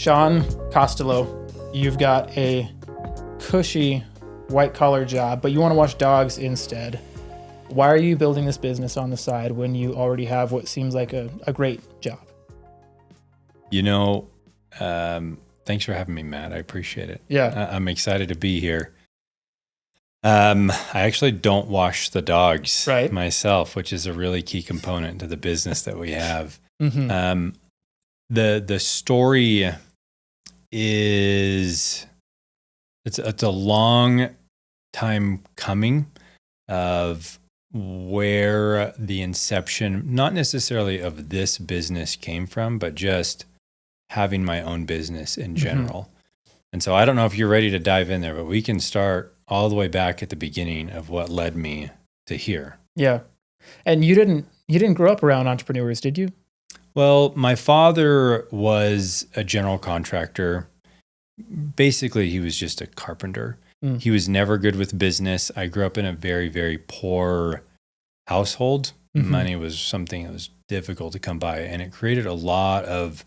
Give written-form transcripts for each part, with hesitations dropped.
Sean Costello, you've got a cushy white-collar job, but you want to watch dogs instead. Why are you building this business on the side when you already have what seems like a great job? Thanks for having me, Matt. I appreciate it. Yeah. I'm excited to be here. I actually don't wash the dogs myself, which is a really key component to the business that we have. Mm-hmm. The story is, it's a long time coming of where the inception, not necessarily of this business came from, but just having my own business in general. Mm-hmm. And so I don't know if you're ready to dive in there, but we can start all the way back at the beginning of what led me to here. Yeah. And you didn't grow up around entrepreneurs, did you? Well, my father was a general contractor. Basically, he was just a carpenter. Mm. He was never good with business. I grew up in a very, very poor household. Mm-hmm. Money was something that was difficult to come by, and it created a lot of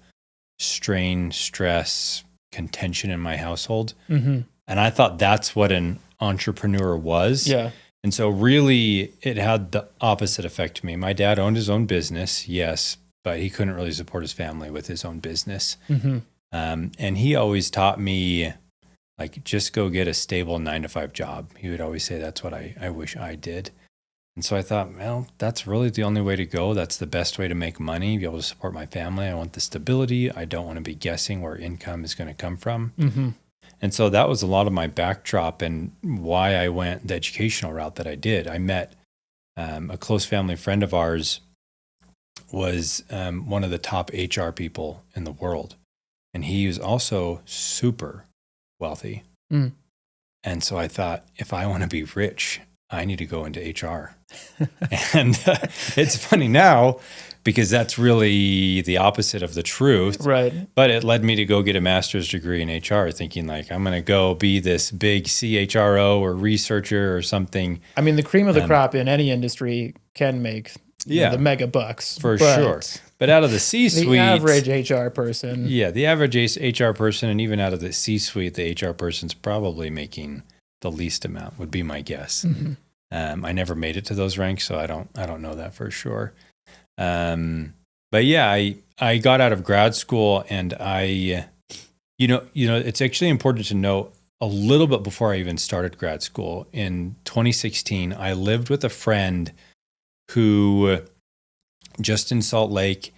strain, stress, contention in my household. Mm-hmm. And I thought that's what an entrepreneur was. Yeah. And so really it had the opposite effect to me. My dad owned his own business, yes, but he couldn't really support his family with his own business. Mm-hmm. And he always taught me, like, just go get a stable 9-to-5 job. He would always say, that's what I wish I did. And so I thought, well, that's really the only way to go. That's the best way to make money, be able to support my family. I want the stability. I don't want to be guessing where income is going to come from. Mm-hmm. And so that was a lot of my backdrop and why I went the educational route that I did. I met a close family friend of ours was one of the top HR people in the world. And he was also super wealthy. Mm. And so I thought, if I want to be rich, I need to go into HR. And it's funny now because that's really the opposite of the truth. Right. But it led me to go get a master's degree in HR, thinking like, I'm going to go be this big CHRO or researcher or something. I mean, the cream of the crop in any industry can make the mega bucks. For sure. But out of the C-suite. The average HR person. Yeah, the average HR person, and even out of the C-suite, the HR person's probably making the least amount, would be my guess. Mm-hmm. I never made it to those ranks, so I don't know that for sure. But yeah, I got out of grad school, and I, it's actually important to know a little bit before I even started grad school. In 2016, I lived with a friend who, just in Salt Lake,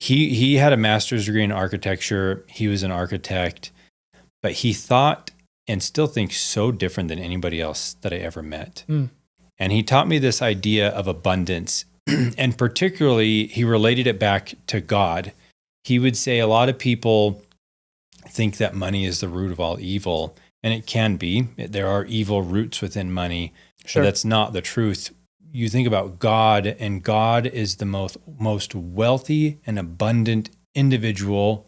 he had a master's degree in architecture. He was an architect, but he thought and still thinks so different than anybody else that I ever met. Mm. And he taught me this idea of abundance. And particularly, he related it back to God. He would say a lot of people think that money is the root of all evil, and it can be. There are evil roots within money, but that's not the truth. You think about God, and God is the most wealthy and abundant individual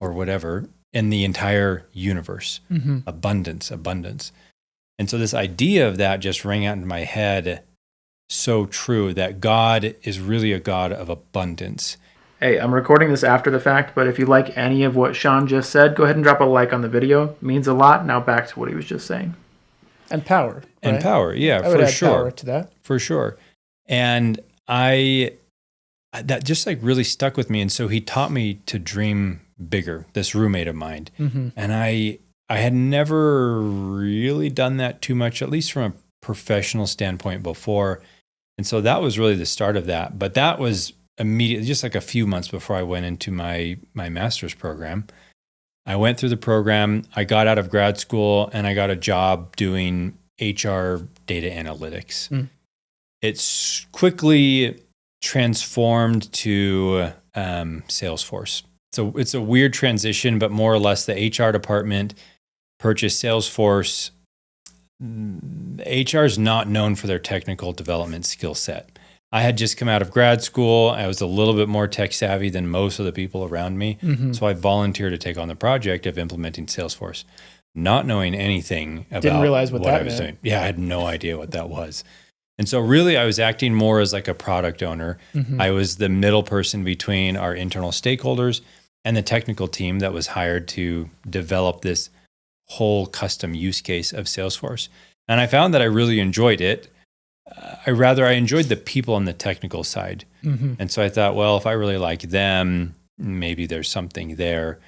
or whatever in the entire universe. Mm-hmm. Abundance. And so this idea of that just rang out in my head, so true, that God is really a God of abundance. Hey, I'm recording this after the fact, but if you like any of what Sean just said, go ahead and drop a like on the video. It means a lot. Now back to what he was just saying. And power. Right? And power, yeah, I would add sure. Power to that. For sure. And that just like really stuck with me. And so he taught me to dream bigger, this roommate of mine. Mm-hmm. And I had never really done that too much, at least from a professional standpoint before. And so that was really the start of that. But that was immediately, just like a few months before I went into my master's program. I went through the program, I got out of grad school, and I got a job doing HR data analytics. Mm. It's quickly transformed to Salesforce. So it's a weird transition, but more or less the HR department purchased Salesforce. HR is not known for their technical development skill set. I had just come out of grad school. I was a little bit more tech savvy than most of the people around me. Mm-hmm. So I volunteered to take on the project of implementing Salesforce, not knowing anything about Didn't realize what that I was meant. doing. Yeah, I had no idea what that was. And so really I was acting more as like a product owner. Mm-hmm. I was the middle person between our internal stakeholders and the technical team that was hired to develop this whole custom use case of Salesforce. And I found that I really enjoyed it. I enjoyed the people on the technical side. Mm-hmm. And so I thought, well, if I really like them, maybe there's something there.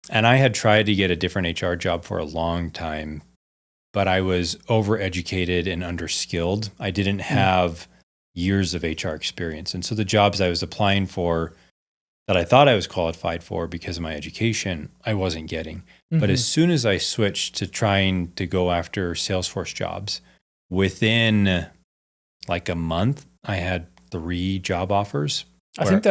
And I had tried to get a different HR job for a long time, but I was overeducated and underskilled. I didn't have years of HR experience. And so the jobs I was applying for that I thought I was qualified for because of my education, I wasn't getting. Mm-hmm. But as soon as I switched to trying to go after Salesforce jobs, within like a month, I had 3 job offers. I think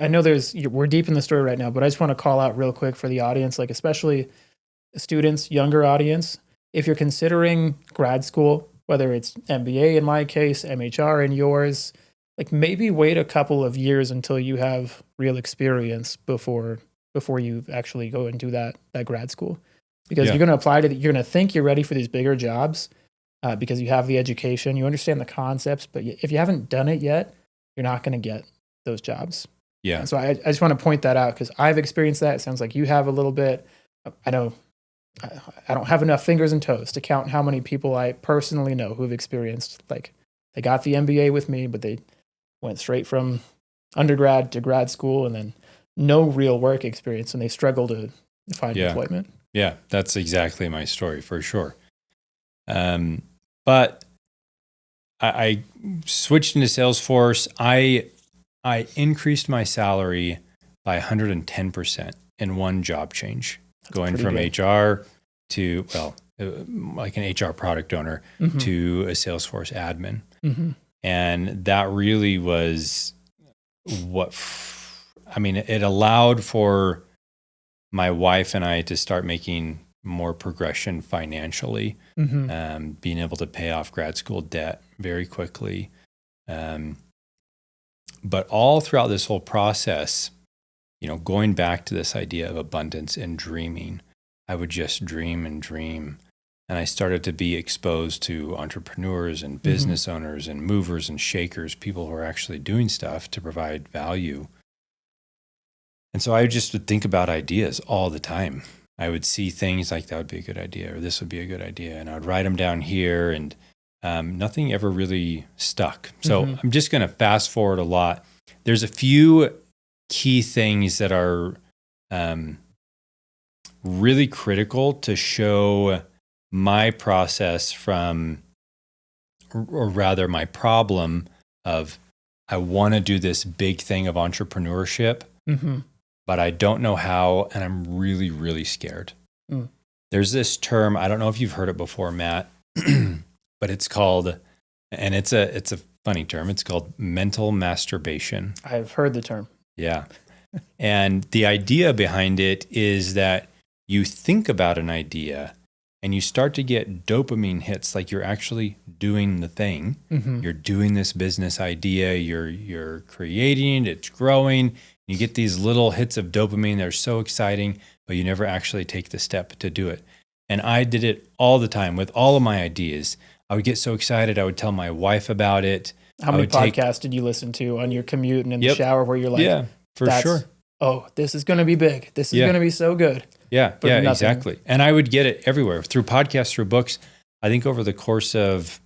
I know we're deep in the story right now, but I just want to call out real quick for the audience, like especially students, younger audience, if you're considering grad school, whether it's MBA in my case, MHR in yours, like maybe wait a couple of years until you have real experience before you actually go and do that grad school. Because you're going to apply you're going to think you're ready for these bigger jobs because you have the education, you understand the concepts, but if you haven't done it yet, you're not going to get those jobs. Yeah. And so I just want to point that out because I've experienced that. It sounds like you have a little bit. I know I don't have enough fingers and toes to count how many people I personally know who have experienced, like they got the MBA with me, but they went straight from undergrad to grad school and then no real work experience and they struggle to find employment. Yeah, that's exactly my story for sure. But I switched into Salesforce. I increased my salary by 110% in one job change, going from good. HR to, like an HR product owner to a Salesforce admin. Mm-hmm. And that really was it allowed for my wife and I to start making more progression financially, being able to pay off grad school debt very quickly. But all throughout this whole process, going back to this idea of abundance and dreaming, I would just dream and dream. And I started to be exposed to entrepreneurs and business owners and movers and shakers, people who are actually doing stuff to provide value. And so I just would think about ideas all the time. I would see things like that would be a good idea or this would be a good idea. And I would write them down here and nothing ever really stuck. So I'm just going to fast forward a lot. There's a few key things that are really critical to show my process or rather my problem of I want to do this big thing of entrepreneurship, but I don't know how, and I'm really, really scared. There's this term, I don't know if you've heard it before, Matt, but it's called, and it's a funny term, it's called mental masturbation. I've heard the term. Yeah. And the idea behind it is that you think about an idea and you start to get dopamine hits, like you're actually doing the thing. You're doing this business idea, you're creating it, it's growing. You get these little hits of dopamine that are so exciting, but you never actually take the step to do it. And I did it all the time with all of my ideas. I would get so excited, I would tell my wife about it. How many podcasts did you listen to on your commute and in the shower where you're like, yeah, for sure. Oh, this is going to be big. This is going to be so good. Yeah, exactly. And I would get it everywhere through podcasts, through books. I think over the course of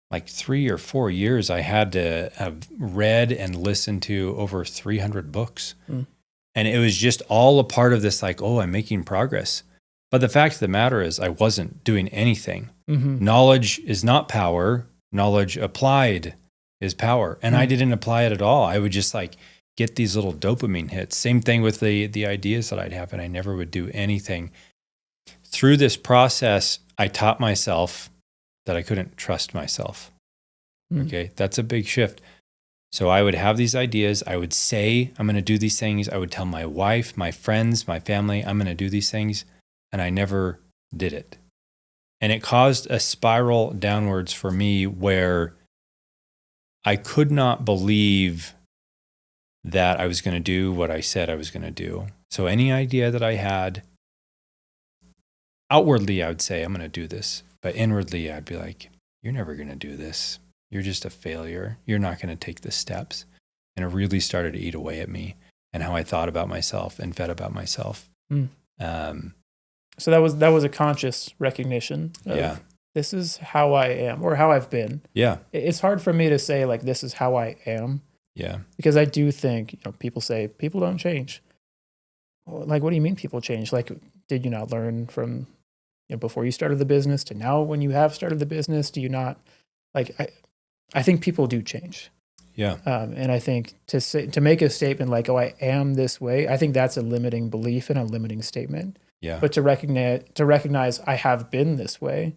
like 3 or 4 years, I had to have read and listened to over 300 books. And it was just all a part of this, like, oh, I'm making progress. But the fact of the matter is I wasn't doing anything. Knowledge is not power. Knowledge applied is power. And I didn't apply it at all. I would just like get these little dopamine hits. Same thing with the ideas that I'd have, and I never would do anything. Through this process, I taught myself that I couldn't trust myself. Okay, that's a big shift. So I would have these ideas. I would say, I'm going to do these things. I would tell my wife, my friends, my family, I'm going to do these things. And I never did it. And it caused a spiral downwards for me where I could not believe that I was going to do what I said I was going to do. So any idea that I had, outwardly I would say, I'm going to do this. But inwardly I'd be like, you're never going to do this. You're just a failure. You're not going to take the steps. And it really started to eat away at me. and how I thought about myself and fed about myself. Mm. Um, So that was a conscious recognition of Yeah. this is how I am or how I've been. yeah. It's hard for me to say like this is how I am Yeah. because I do think, you know, people say people don't change. Well, like, what do you mean people change? Like, did you not learn from, you know, before you started the business to now when you have started the business? Do you not like? I think people do change. Yeah. And I think to make a statement like, "Oh, I am this way," I think that's a limiting belief and a limiting statement. Yeah. But to recognize I have been this way,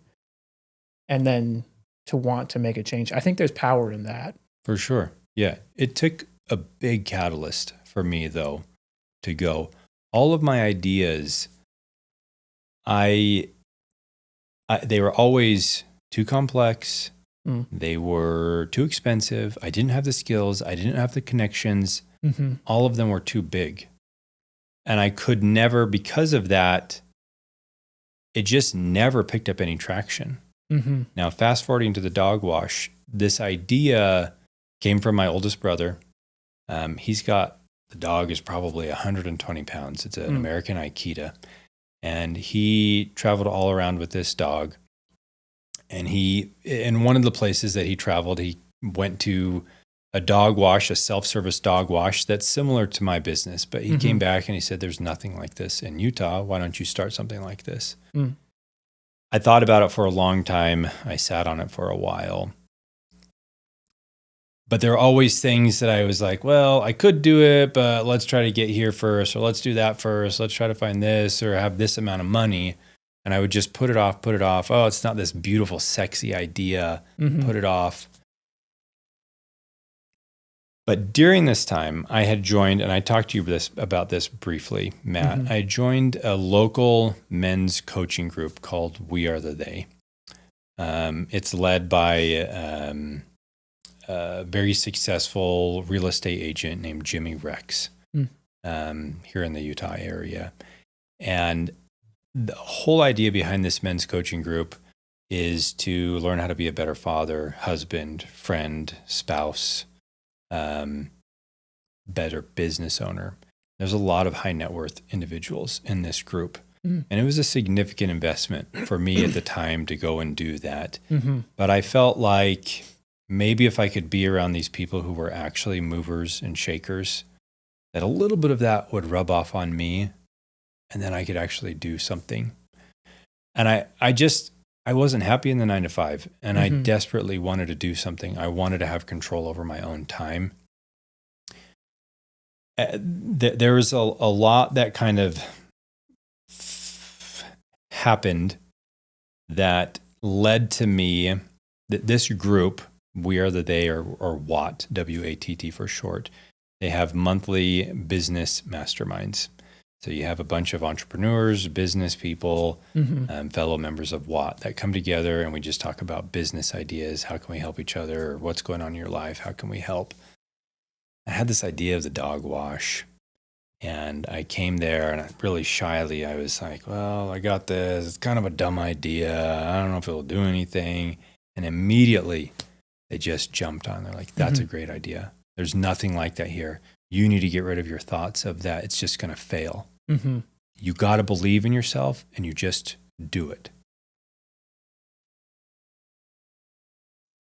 and then to want to make a change, I think there's power in that. For sure. Yeah. It took a big catalyst for me, though, to go. All of my ideas, they were always too complex. Mm. They were too expensive. I didn't have the skills. I didn't have the connections. Mm-hmm. All of them were too big. And I could never, because of that, it just never picked up any traction. Mm-hmm. Now, fast forwarding to the dog wash, this idea came from my oldest brother. The dog is probably 120 pounds. It's an American Akita. And he traveled all around with this dog. And in one of the places that he traveled, he went to a dog wash, a self-service dog wash that's similar to my business. But he came back and he said, there's nothing like this in Utah. Why don't you start something like this? Mm. I thought about it for a long time. I sat on it for a while. But there are always things that I was like, well, I could do it, but let's try to get here first, or let's do that first. Let's try to find this or have this amount of money. And I would just put it off. Oh, it's not this beautiful, sexy idea. Mm-hmm. Put it off. But during this time, I had joined, and I talked to you about this briefly, Matt. Mm-hmm. I joined a local men's coaching group called We Are the They. It's led by a very successful real estate agent named Jimmy Rex here in the Utah area. And the whole idea behind this men's coaching group is to learn how to be a better father, husband, friend, spouse, better business owner. There's a lot of high net worth individuals in this group. And it was a significant investment for me at the time to go and do that. Mm-hmm. But I felt like maybe if I could be around these people who were actually movers and shakers, that a little bit of that would rub off on me, and then I could actually do something. And I wasn't happy in the 9-to-5, and I desperately wanted to do something. I wanted to have control over my own time. There was a lot that kind of happened that led to me, this group, We Are the They, or WATT, W-A-T-T for short. They have monthly business masterminds. So you have a bunch of entrepreneurs, business people, fellow members of WATT that come together, and we just talk about business ideas. How can we help each other? What's going on in your life? How can we help? I had this idea of the dog wash, and I came there, and really shyly, I was like, well, I got this. It's kind of a dumb idea. I don't know if it'll do anything. And immediately, they just jumped on. They're like, that's a great idea. There's nothing like that here. You need to get rid of your thoughts of that. It's just going to fail. Mm-hmm. You got to believe in yourself, and you just do it.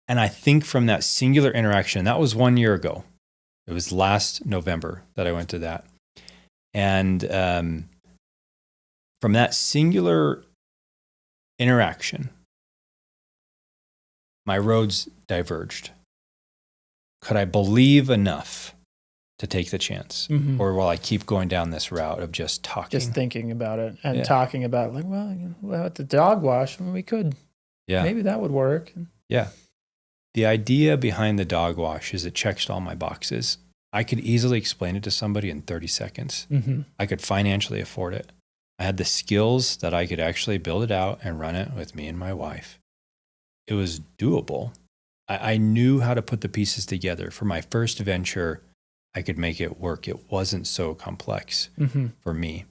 And I think from that singular interaction, that was 1 year ago. It was last November that I went to that. And from that singular interaction, my roads diverged. Could I believe enough to take the chance? Or will I keep going down this route of just talking? Just thinking about it and talking about it. Like, well, at the dog wash, we could, maybe that would work. Yeah. The idea behind the dog wash is it checks all my boxes. I could easily explain it to somebody in 30 seconds. I could financially afford it. I had the skills that I could actually build it out and run it with me and my wife. It was doable. I knew how to put the pieces together. For my first venture, I could make it work. It wasn't so complex for me.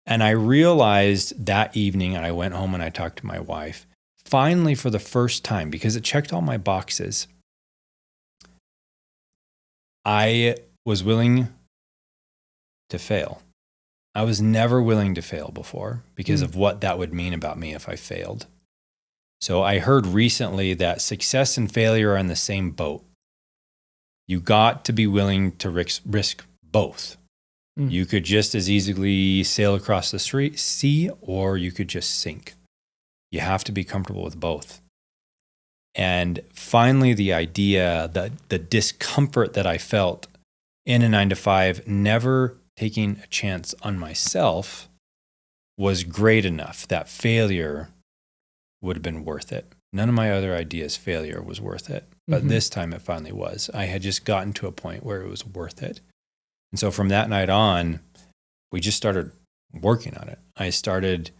And I realized that evening, and I went home and I talked to my wife, finally for the first time, because it checked all my boxes, I was willing to fail. I was never willing to fail before because of what that would mean about me if I failed. So I heard recently that success and failure are in the same boat. You got to be willing to risk both. You could just as easily sail across the sea, or you could just sink. You have to be comfortable with both. And finally, the idea that the discomfort that I felt in a 9-to-5, never taking a chance on myself, was great enough that failure would have been worth it. None of my other ideas, failure was worth it. But this time it finally was. I had just gotten to a point where it was worth it. And so from that night on, we just started working on it. I started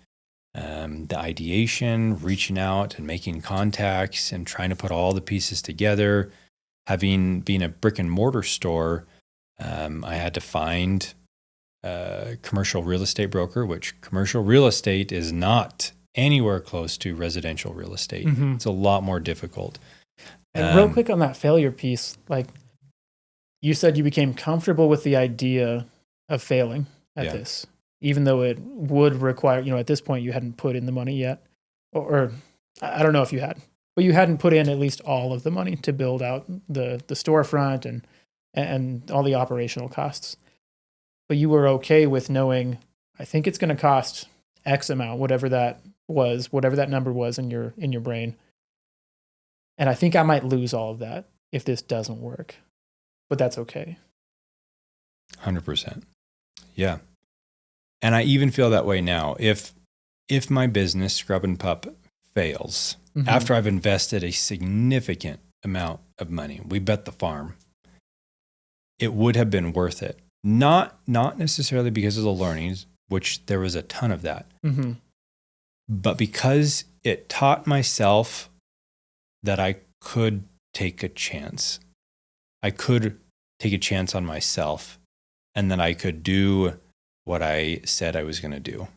the ideation, reaching out and making contacts and trying to put all the pieces together. Being a brick and mortar store, I had to find a commercial real estate broker, which commercial real estate is not anywhere close to residential real estate. It's a lot more difficult. And real quick on that failure piece, like you said, you became comfortable with the idea of failing at this, even though it would require, at this point you hadn't put in the money yet, or I don't know if you had, but you hadn't put in at least all of the money to build out the storefront and all the operational costs. But you were okay with knowing, I think it's going to cost X amount, whatever that number was in your brain. And I think I might lose all of that if this doesn't work, but that's okay. 100%. Yeah. And I even feel that way now. If my business, Scrubbin Pup, fails, after I've invested a significant amount of money, we bet the farm, it would have been worth it. Not necessarily because of the learnings, which there was a ton of that, but because it taught myself that I could take a chance. I could take a chance on myself, and then I could do what I said I was going to do.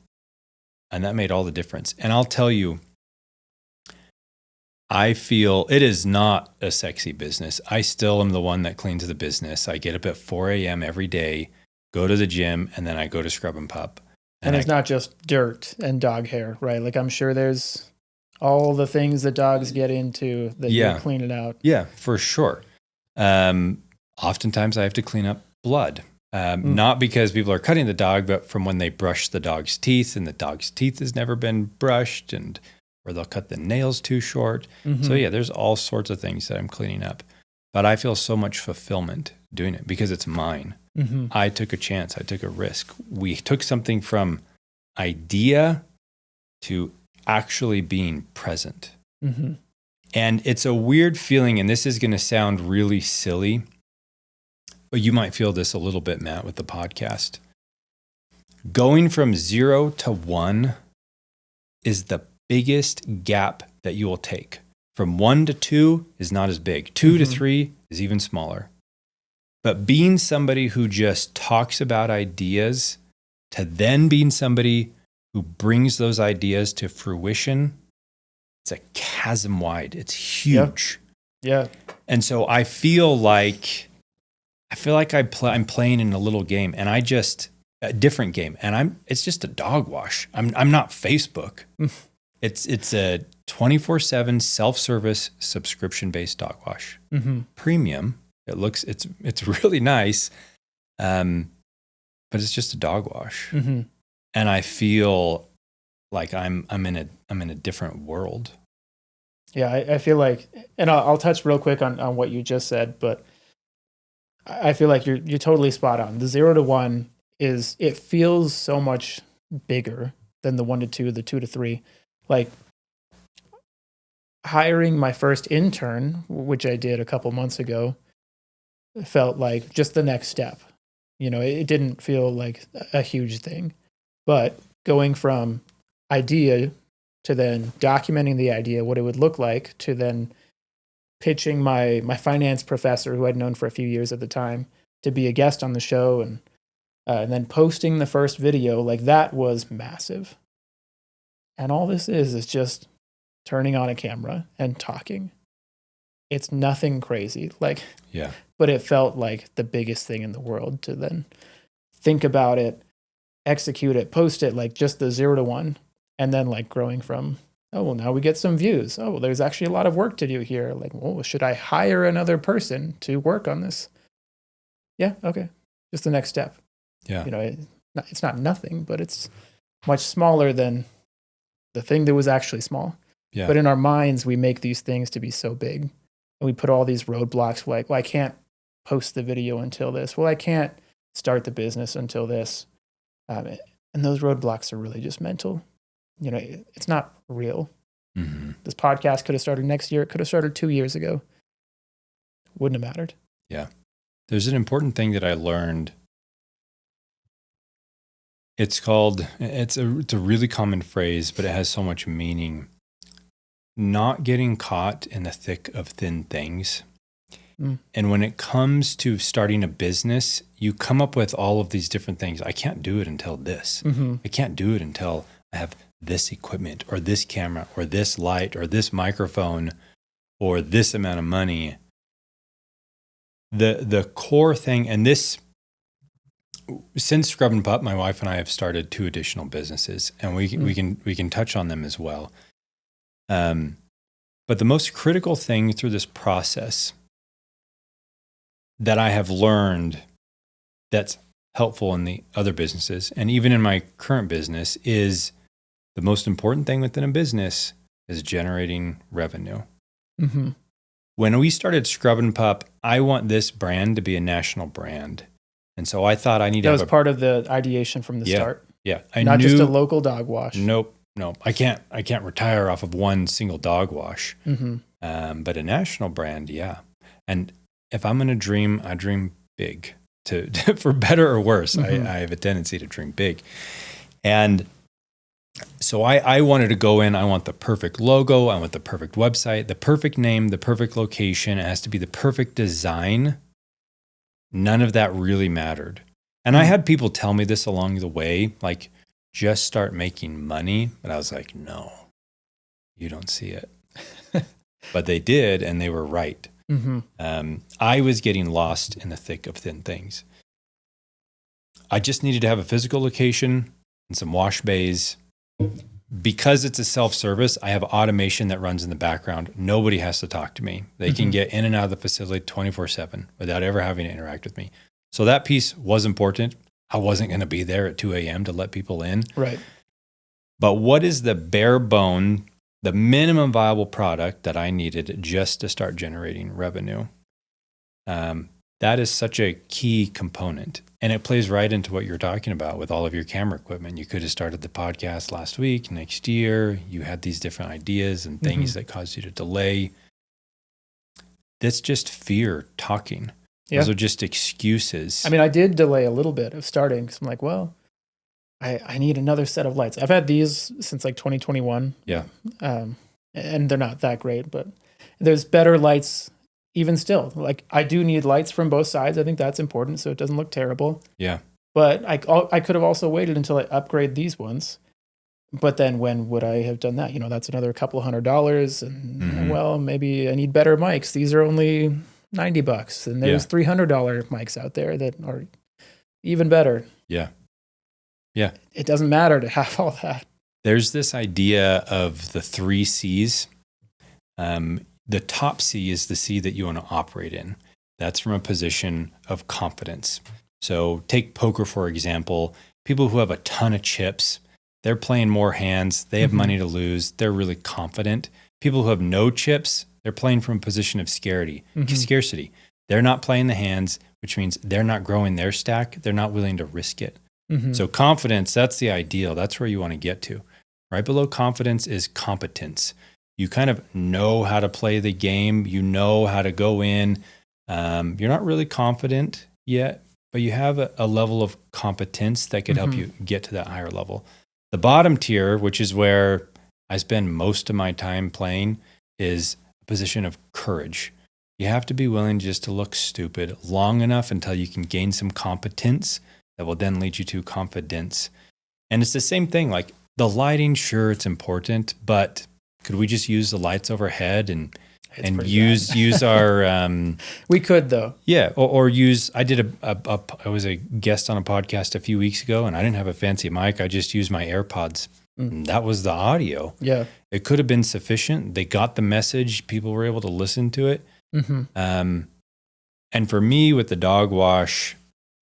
And that made all the difference. And I'll tell you, I feel it is not a sexy business. I still am the one that cleans the business. I get up at 4 a.m. every day, go to the gym, and then I go to Scrubbin Pup. And it's not just dirt and dog hair, right? Like I'm sure there's all the things that dogs get into that you clean it out. Yeah, for sure. Oftentimes I have to clean up blood. Not because people are cutting the dog, but from when they brush the dog's teeth and the dog's teeth has never been brushed, or they'll cut the nails too short. So there's all sorts of things that I'm cleaning up. But I feel so much fulfillment doing it because it's mine. I took a chance. I took a risk. We took something from idea to actually being present. And it's a weird feeling, and this is going to sound really silly, but you might feel this a little bit, Matt, with the podcast. Going from 0 to 1 is the biggest gap that you will take. From 1 to 2 is not as big. 2 to 3 is even smaller. But being somebody who just talks about ideas to then being somebody who brings those ideas to fruition, it's a chasm wide. It's huge. Yeah. And so I feel like I'm playing in a little game, and a different game, and it's just a dog wash. I'm not Facebook. It's a 24/7 self-service subscription-based dog wash. Premium. It's really nice, but it's just a dog wash. And I feel like I'm in a different world. Yeah, I feel like, and I'll touch real quick on what you just said, but I feel like you're totally spot on. The 0 to 1 it feels so much bigger than the 1 to 2, the 2 to 3. Like hiring my first intern, which I did a couple months ago, felt like just the next step. It didn't feel like a huge thing, but going from idea to then documenting the idea, what it would look like, to then pitching my finance professor, who I'd known for a few years at the time, to be a guest on the show, and then posting the first video, like that was massive. And all this is just turning on a camera and talking. It's nothing crazy, but it felt like the biggest thing in the world to then think about it, execute it, post it, like just the 0 to 1. And then like growing from, oh, well, now we get some views. Oh, well, there's actually a lot of work to do here. Like, well, should I hire another person to work on this? Yeah, okay. Just the next step. Yeah. It's not nothing, but it's much smaller than the thing that was actually small. Yeah. But in our minds, we make these things to be so big. And we put all these roadblocks like, well, I can't post the video until this. Well, I can't start the business until this. And those roadblocks are really just mental. It's not real. Mm-hmm. This podcast could have started next year. It could have started 2 years ago. Wouldn't have mattered. Yeah. There's an important thing that I learned. It's a really common phrase, but it has so much meaning. Not getting caught in the thick of thin things. And when it comes to starting a business, you come up with all of these different things. I can't do it until this. Mm-hmm. I can't do it until I have this equipment or this camera or this light or this microphone or this amount of money. The core thing, and this, since Scrubbin Pup, my wife and I have started 2 additional businesses, and we can touch on them as well. But the most critical thing through this process that I have learned that's helpful in the other businesses, and even in my current business, is the most important thing within a business is generating revenue. Mm-hmm. When we started Scrubbin Pup, I want this brand to be a national brand. And so I thought I need to have That was part of the ideation from the start. Yeah. Not just a local dog wash. Nope. I can't retire off of one single dog wash. Mm-hmm. But a national brand, yeah. And if I'm going to dream, I dream big. For better or worse, Mm-hmm. I have a tendency to dream big. And so I wanted to go in, I want the perfect logo, I want the perfect website, the perfect name, the perfect location. It has to be the perfect design. None of that really mattered. And I had people tell me this along the way, like, just start making money. But I was like, no, you don't see it. But they did, and they were right. Mm-hmm. I was getting lost in the thick of thin things. I just needed to have a physical location and some wash bays. Because it's a self-service, I have automation that runs in the background. Nobody has to talk to me. They can get in and out of the facility 24/7 without ever having to interact with me. So that piece was important. I wasn't going to be there at 2 a.m. to let people in. Right. But what is the bare bone, the minimum viable product that I needed just to start generating revenue? That is such a key component. And it plays right into what you're talking about with all of your camera equipment. You could have started the podcast last week, next year. You had these different ideas and things that caused you to delay. That's just fear talking. Yeah. Those are just excuses. I mean, I did delay a little bit of starting because I'm like, well, I need another set of lights. I've had these since like 2021. Yeah. And they're not that great, but there's better lights even still. Like, I do need lights from both sides. I think that's important so it doesn't look terrible. Yeah. But I could have also waited until I upgrade these ones. But then when would I have done that? That's another couple $100. And well, maybe I need better mics. These are only $90. And there's $300 mics out there that are even better. Yeah. Yeah. It doesn't matter to have all that. There's this idea of the 3 C's. The top C is the C that you want to operate in. That's from a position of confidence. So take poker, for example. People who have a ton of chips, they're playing more hands. They have money to lose. They're really confident. People who have no chips, they're playing from a position of scarcity. They're not playing the hands, which means they're not growing their stack. They're not willing to risk it. So confidence, that's the ideal. That's where you want to get to. Right below confidence is competence. You kind of know how to play the game. You know how to go in. You're not really confident yet, but you have a level of competence that could help you get to that higher level. The bottom tier, which is where I spend most of my time playing, is a position of courage. You have to be willing just to look stupid long enough until you can gain some competence that will then lead you to confidence. And it's the same thing, like the lighting, sure, it's important, but could we just use the lights overhead and It's and pretty use our We could though. yeah, or use. I did I was a guest on a podcast a few weeks ago, and I didn't have a fancy mic. I just used my AirPods. And that was the audio. Yeah. It could have been sufficient. They got the message. People were able to listen to it. And for me, with the dog wash,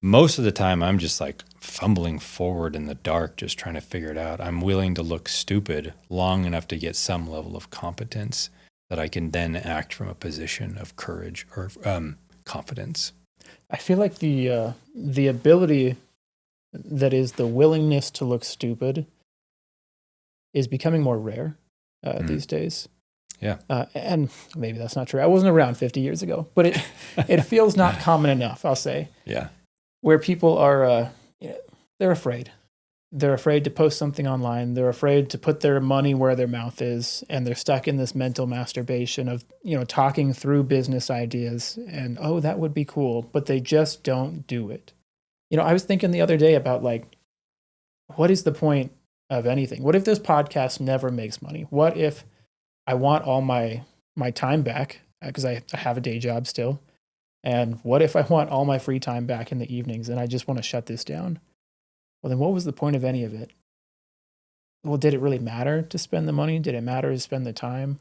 most of the time I'm just like fumbling forward in the dark, just trying to figure it out. I'm willing to look stupid long enough to get some level of competence that I can then act from a position of courage or confidence. I feel like the ability that is the willingness to look stupid is becoming more rare these days. Yeah. And maybe that's not true. I wasn't around 50 years ago, but it feels not common enough, I'll say. Yeah. Where people are, they're afraid. They're afraid to post something online. They're afraid to put their money where their mouth is. And they're stuck in this mental masturbation of, talking through business ideas and, oh, that would be cool. But they just don't do it. I was thinking the other day about what is the point of anything? What if this podcast never makes money? What if I want all my time back because I have a day job still? And what if I want all my free time back in the evenings and I just want to shut this down? Well, then what was the point of any of it? Well, did it really matter to spend the money? Did it matter to spend the time?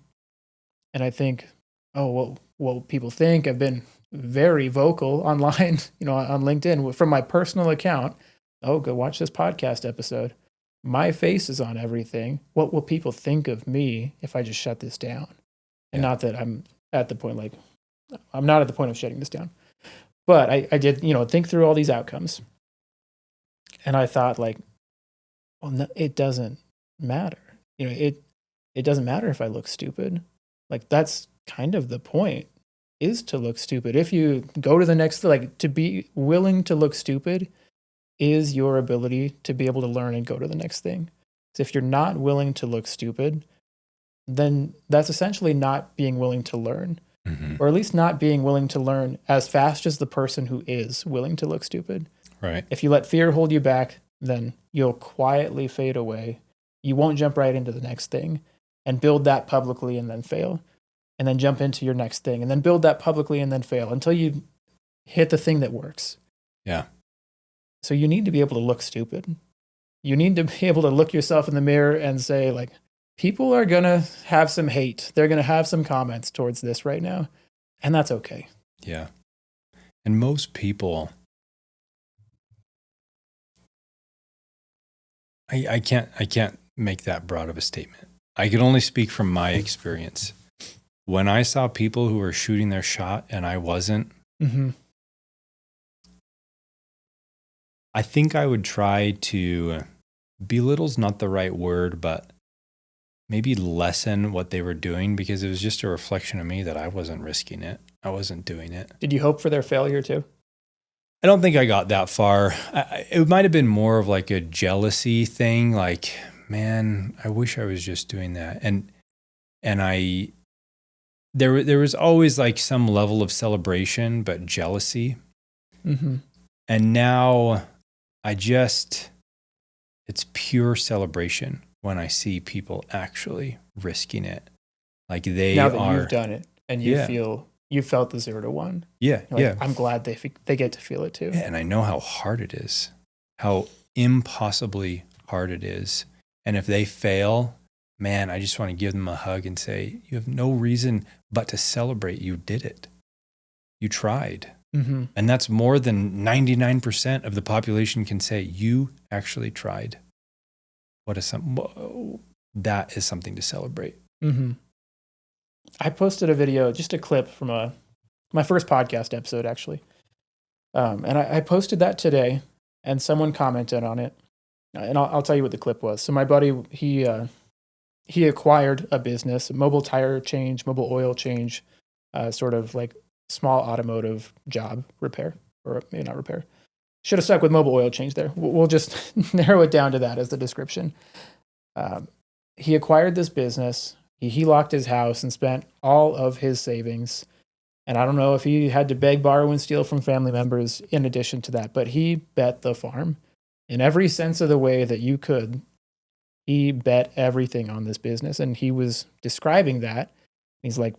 And I think, what people think. I've been very vocal online, on LinkedIn from my personal account. Oh, go watch this podcast episode. My face is on everything. What will people think of me if I just shut this down? And not that I'm at the point, I'm not at the point of shutting this down. But I did, think through all these outcomes. And I thought no, it doesn't matter. It doesn't matter if I look stupid. That's kind of the point, is to look stupid. If you go to the next, to be willing to look stupid is your ability to be able to learn and go to the next thing. So if you're not willing to look stupid, then that's essentially not being willing to learn, or at least not being willing to learn as fast as the person who is willing to look stupid. Right. If you let fear hold you back, then you'll quietly fade away. You won't jump right into the next thing and build that publicly and then fail, and then jump into your next thing and then build that publicly and then fail until you hit the thing that works. Yeah. So you need to be able to look stupid. You need to be able to look yourself in the mirror and say, people are going to have some hate. They're going to have some comments towards this right now. And that's okay. Yeah. And most people, I can't make that broad of a statement. I can only speak from my experience. When I saw people who were shooting their shot and I wasn't, I think I would try to, belittle's not the right word, but maybe lessen what they were doing, because it was just a reflection of me that I wasn't risking it. I wasn't doing it. Did you hope for their failure too? I don't think I got that far. It might have been more of a jealousy thing. Man, I wish I was just doing that. And there was always some level of celebration, but jealousy. And now it's pure celebration when I see people actually risking it. They now that are. You've done it and you felt the 0 to 1. Yeah. Yeah. I'm glad they get to feel it too. Yeah, and I know how hard it is, how impossibly hard it is. And if they fail, man, I just want to give them a hug and say, you have no reason but to celebrate. You did it. You tried. And that's more than 99% of the population can say. You actually tried. That is something to celebrate. I posted a video, just a clip from my first podcast episode, actually. And I posted that today, and someone commented on it. And I'll tell you what the clip was. So my buddy, he acquired a business, a mobile tire change, mobile oil change, sort of small automotive job repair, or maybe not repair. Should have stuck with mobile oil change there. We'll just narrow it down to that as the description. He acquired this business. He locked his house and spent all of his savings. And I don't know if he had to beg, borrow, and steal from family members in addition to that, but he bet the farm in every sense of the way that you could. He bet everything on this business. And he was describing that. He's like,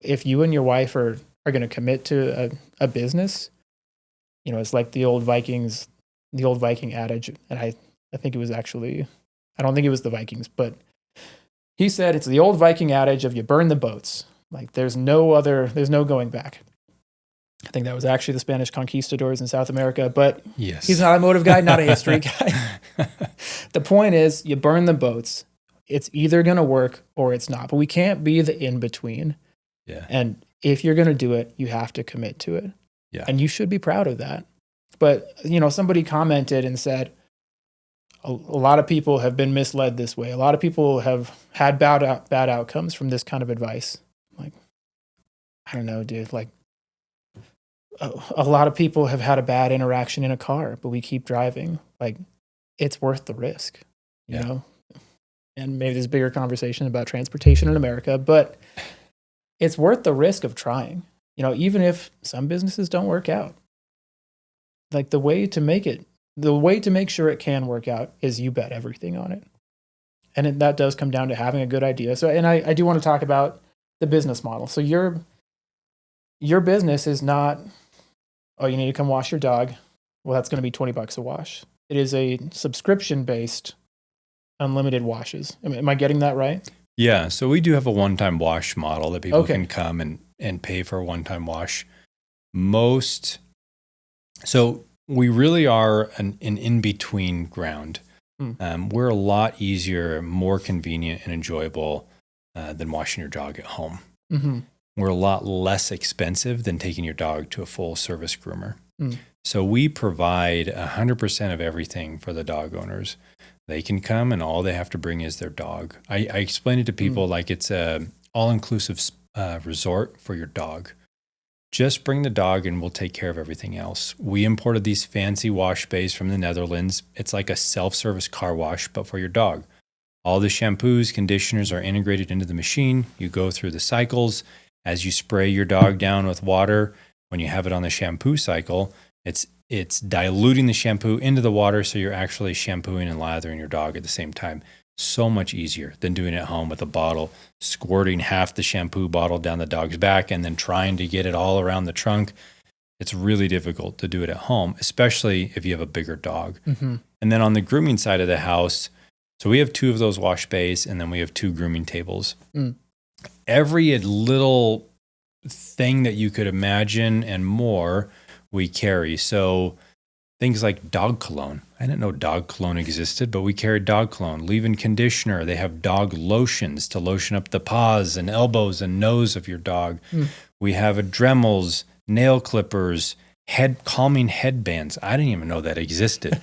if you and your wife are going to commit to a business, it's like the old Viking adage. And I think it was actually, I don't think it was the Vikings, but he said it's the old Viking adage of you burn the boats. Like there's no going back. I think that was actually the Spanish conquistadors in South America, but yes. He's not a motive guy, not a history guy. The point is you burn the boats. It's either going to work or it's not, but we can't be the in-between. Yeah. And if you're going to do it, you have to commit to it. Yeah. And you should be proud of that. But, somebody commented and said, a lot of people have been misled this way. A lot of people have had bad outcomes from this kind of advice. Like, I don't know, dude. Like, a lot of people have had a bad interaction in a car, but we keep driving. Like, it's worth the risk, you know? And maybe there's a bigger conversation about transportation in America, but it's worth the risk of trying, even if some businesses don't work out. Like the way to make sure it can work out is you bet everything on it. And that does come down to having a good idea. So, and I do want to talk about the business model. So your business is not, oh, you need to come wash your dog. Well, that's going to be $20 a wash. It is a subscription-based unlimited washes. Am I getting that right? Yeah. So we do have a one-time wash model that people can come and pay for a one-time wash. So we really are an in-between ground. We're a lot easier, more convenient and enjoyable than washing your dog at home. Mm-hmm. We're a lot less expensive than taking your dog to a full-service groomer. So we provide 100% of everything for the dog owners. They can come and all they have to bring is their dog. I explain it to people like it's a all-inclusive resort for your dog. Just bring the dog and we'll take care of everything else. We imported these fancy wash bays from the Netherlands. It's like a self-service car wash, but for your dog. All the shampoos, conditioners are integrated into the machine. You go through the cycles. As you spray your dog down with water, when you have it on the shampoo cycle, it's diluting the shampoo into the water, so you're actually shampooing and lathering your dog at the same time. So much easier than doing it at home with a bottle, squirting half the shampoo bottle down the dog's back and then trying to get it all around the trunk. It's really difficult to do it at home, especially if you have a bigger dog. Mm-hmm. And then on the grooming side of the house, so we have 2 of those wash bays and then we have 2 grooming tables. Every little thing that you could imagine and more we carry. So things like dog cologne. I didn't know dog cologne existed, but we carry dog cologne. Leave-in conditioner. They have dog lotions to lotion up the paws and elbows and nose of your dog. We have Dremels, nail clippers, calming headbands. I didn't even know that existed.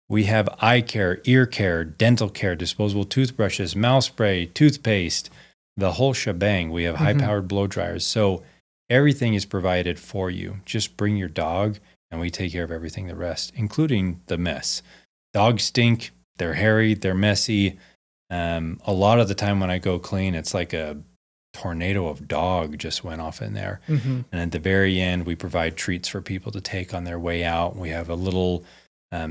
We have eye care, ear care, dental care, disposable toothbrushes, mouth spray, toothpaste, the whole shebang. We have high-powered blow dryers. So everything is provided for you. Just bring your dog and we take care of everything the rest, including the mess. Dogs stink. They're hairy. They're messy. A lot of the time when I go clean, it's like a tornado of dog just went off in there. And at the very end, we provide treats for people to take on their way out. We have a little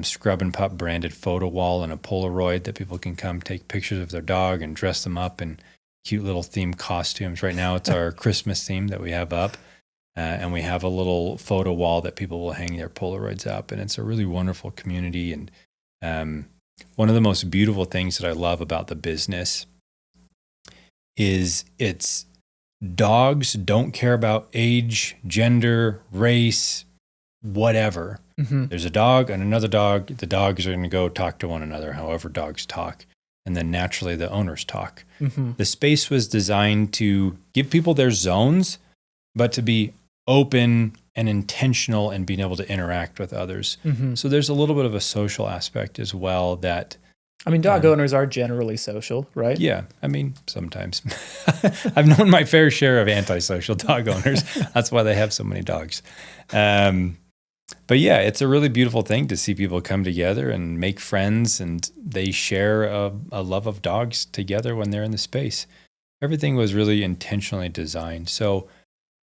Scrubbin Pup branded photo wall and a Polaroid that people can come take pictures of their dog and dress them up in cute little themed costumes. Right now, it's our Christmas theme that we have up. And we have a little photo wall that people will hang their Polaroids up. And it's a really wonderful community. And one of the most beautiful things that I love about the business is dogs don't care about age, gender, race, whatever. There's a dog and another dog. The dogs are going to go talk to one another, however dogs talk. And then naturally the owners talk. The space was designed to give people their zones, but to be open and intentional and being able to interact with others. So there's a little bit of a social aspect as well that... I mean, dog owners are generally social, right? Yeah. I mean, sometimes. I've known my fair share of antisocial dog owners. That's why they have so many dogs. But yeah, it's a really beautiful thing to see people come together and make friends, and they share a love of dogs together when they're in the space. Everything was really intentionally designed. So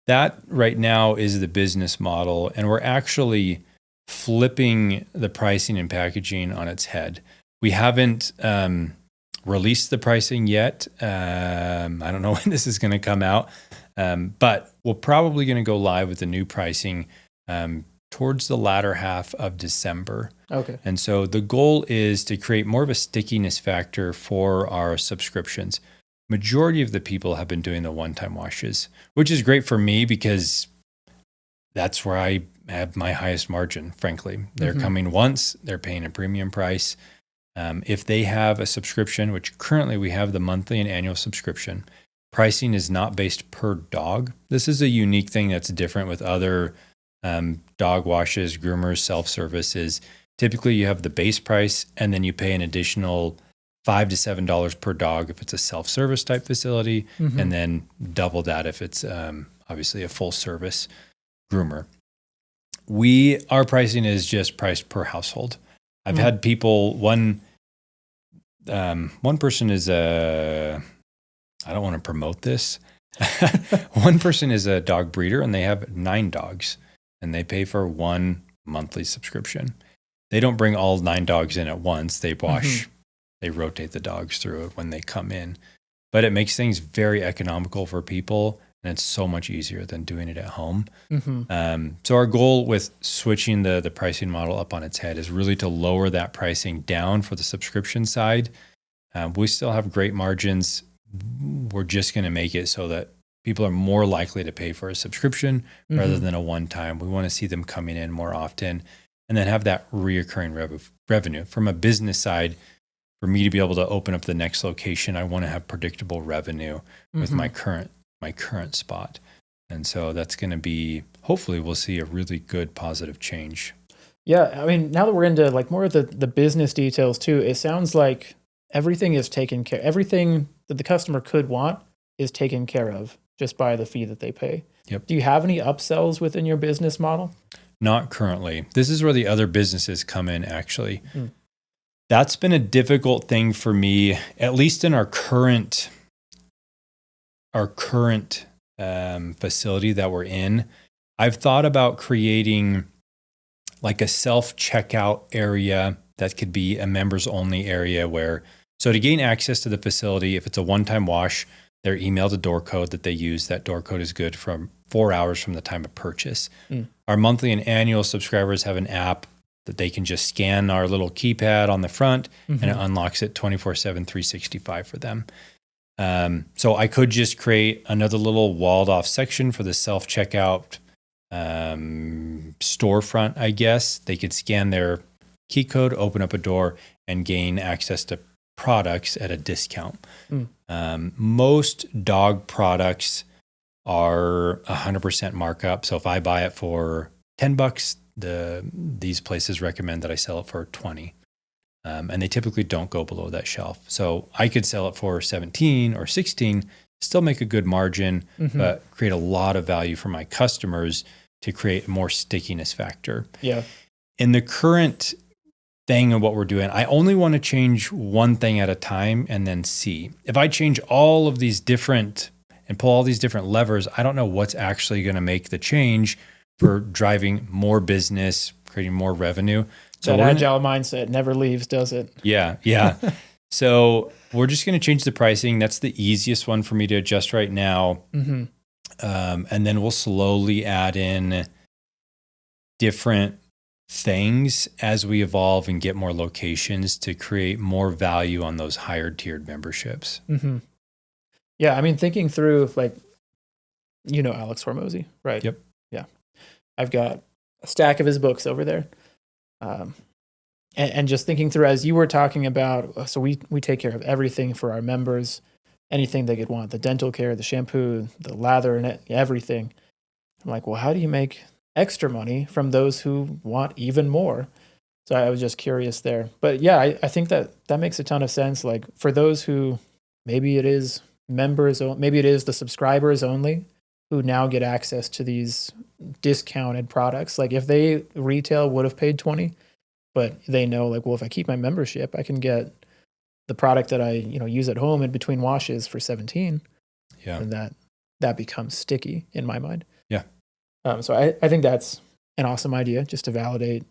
that right now is the business model, and we're actually flipping the pricing and packaging on its head. We haven't released the pricing yet. I don't know when this is going to come out, but we're probably going to go live with the new pricing towards the latter half of December. Okay. And so the goal is to create more of a stickiness factor for our subscriptions. Majority of the people have been doing the one-time washes, which is great for me because that's where I have my highest margin, frankly. They're coming once, they're paying a premium price. If they have a subscription, which currently we have the monthly and annual subscription, pricing is not based per dog. This is a unique thing that's different with other dog washes, groomers, self-services. Typically you have the base price and then you pay an additional $5 to $7 per dog if it's a self-service type facility, and then double that if it's obviously a full service groomer. Our pricing is just priced per household. I've had people, one person is I don't want to promote this. One person is a dog breeder and they have 9 dogs and they pay for one monthly subscription. They don't bring all 9 dogs in at once. They wash, they rotate the dogs through it when they come in, but it makes things very economical for people. And it's so much easier than doing it at home. So our goal with switching the pricing model up on its head is really to lower that pricing down for the subscription side. We still have great margins. We're just going to make it so that people are more likely to pay for a subscription rather than a one-time. We want to see them coming in more often and then have that reoccurring revenue. From a business side, for me to be able to open up the next location, I want to have predictable revenue with my current spot. And so that's going to be, hopefully we'll see a really good positive change. Yeah. I mean, now that we're into like more of the business details too, it sounds like everything is taken care, everything that the customer could want is taken care of just by the fee that they pay. Yep. Do you have any upsells within your business model? Not currently. This is where the other businesses come in actually. That's been a difficult thing for me, at least in our current facility that we're in. I've thought about creating like a self-checkout area that could be a members only area so to gain access to the facility, if it's a one-time wash, they're emailed a door code that they use. That door code is good from 4 hours from the time of purchase. Our monthly and annual subscribers have an app that they can just scan our little keypad on the front and it unlocks it 24/7, 365 for them. So I could just create another little walled off section for the self-checkout storefront, I guess. They could scan their key code, open up a door, and gain access to products at a discount. Most dog products are 100% markup. So if I buy it for $10, these places recommend that I sell it for $20. And they typically don't go below that shelf. So I could sell it for 17 or 16, still make a good margin, but create a lot of value for my customers to create more stickiness factor. Yeah. In the current thing of what we're doing, I only want to change one thing at a time and then see. If I change all of these different and pull all these different levers, I don't know what's actually going to make the change for driving more business, creating more revenue. So that agile mindset never leaves, does it? Yeah. So we're just going to change the pricing. That's the easiest one for me to adjust right now. And then we'll slowly add in different things as we evolve and get more locations to create more value on those higher tiered memberships. Yeah. I mean, thinking through like, Alex Hormozy, right? Yep. Yeah. I've got a stack of his books over there. And just thinking through, as you were talking about, so we take care of everything for our members, anything they could want, the dental care, the shampoo, the lather, and everything. I'm like, well, how do you make extra money from those who want even more? So I was just curious there. But yeah, I think that makes a ton of sense. Like for those who maybe it is members, maybe it is the subscribers only who now get access to these discounted products. Like if they retail would have paid 20, but they know like, well, if I keep my membership, I can get the product that I, use at home in between washes for 17. Yeah. And that becomes sticky in my mind. Yeah. So I think that's an awesome idea, just to validate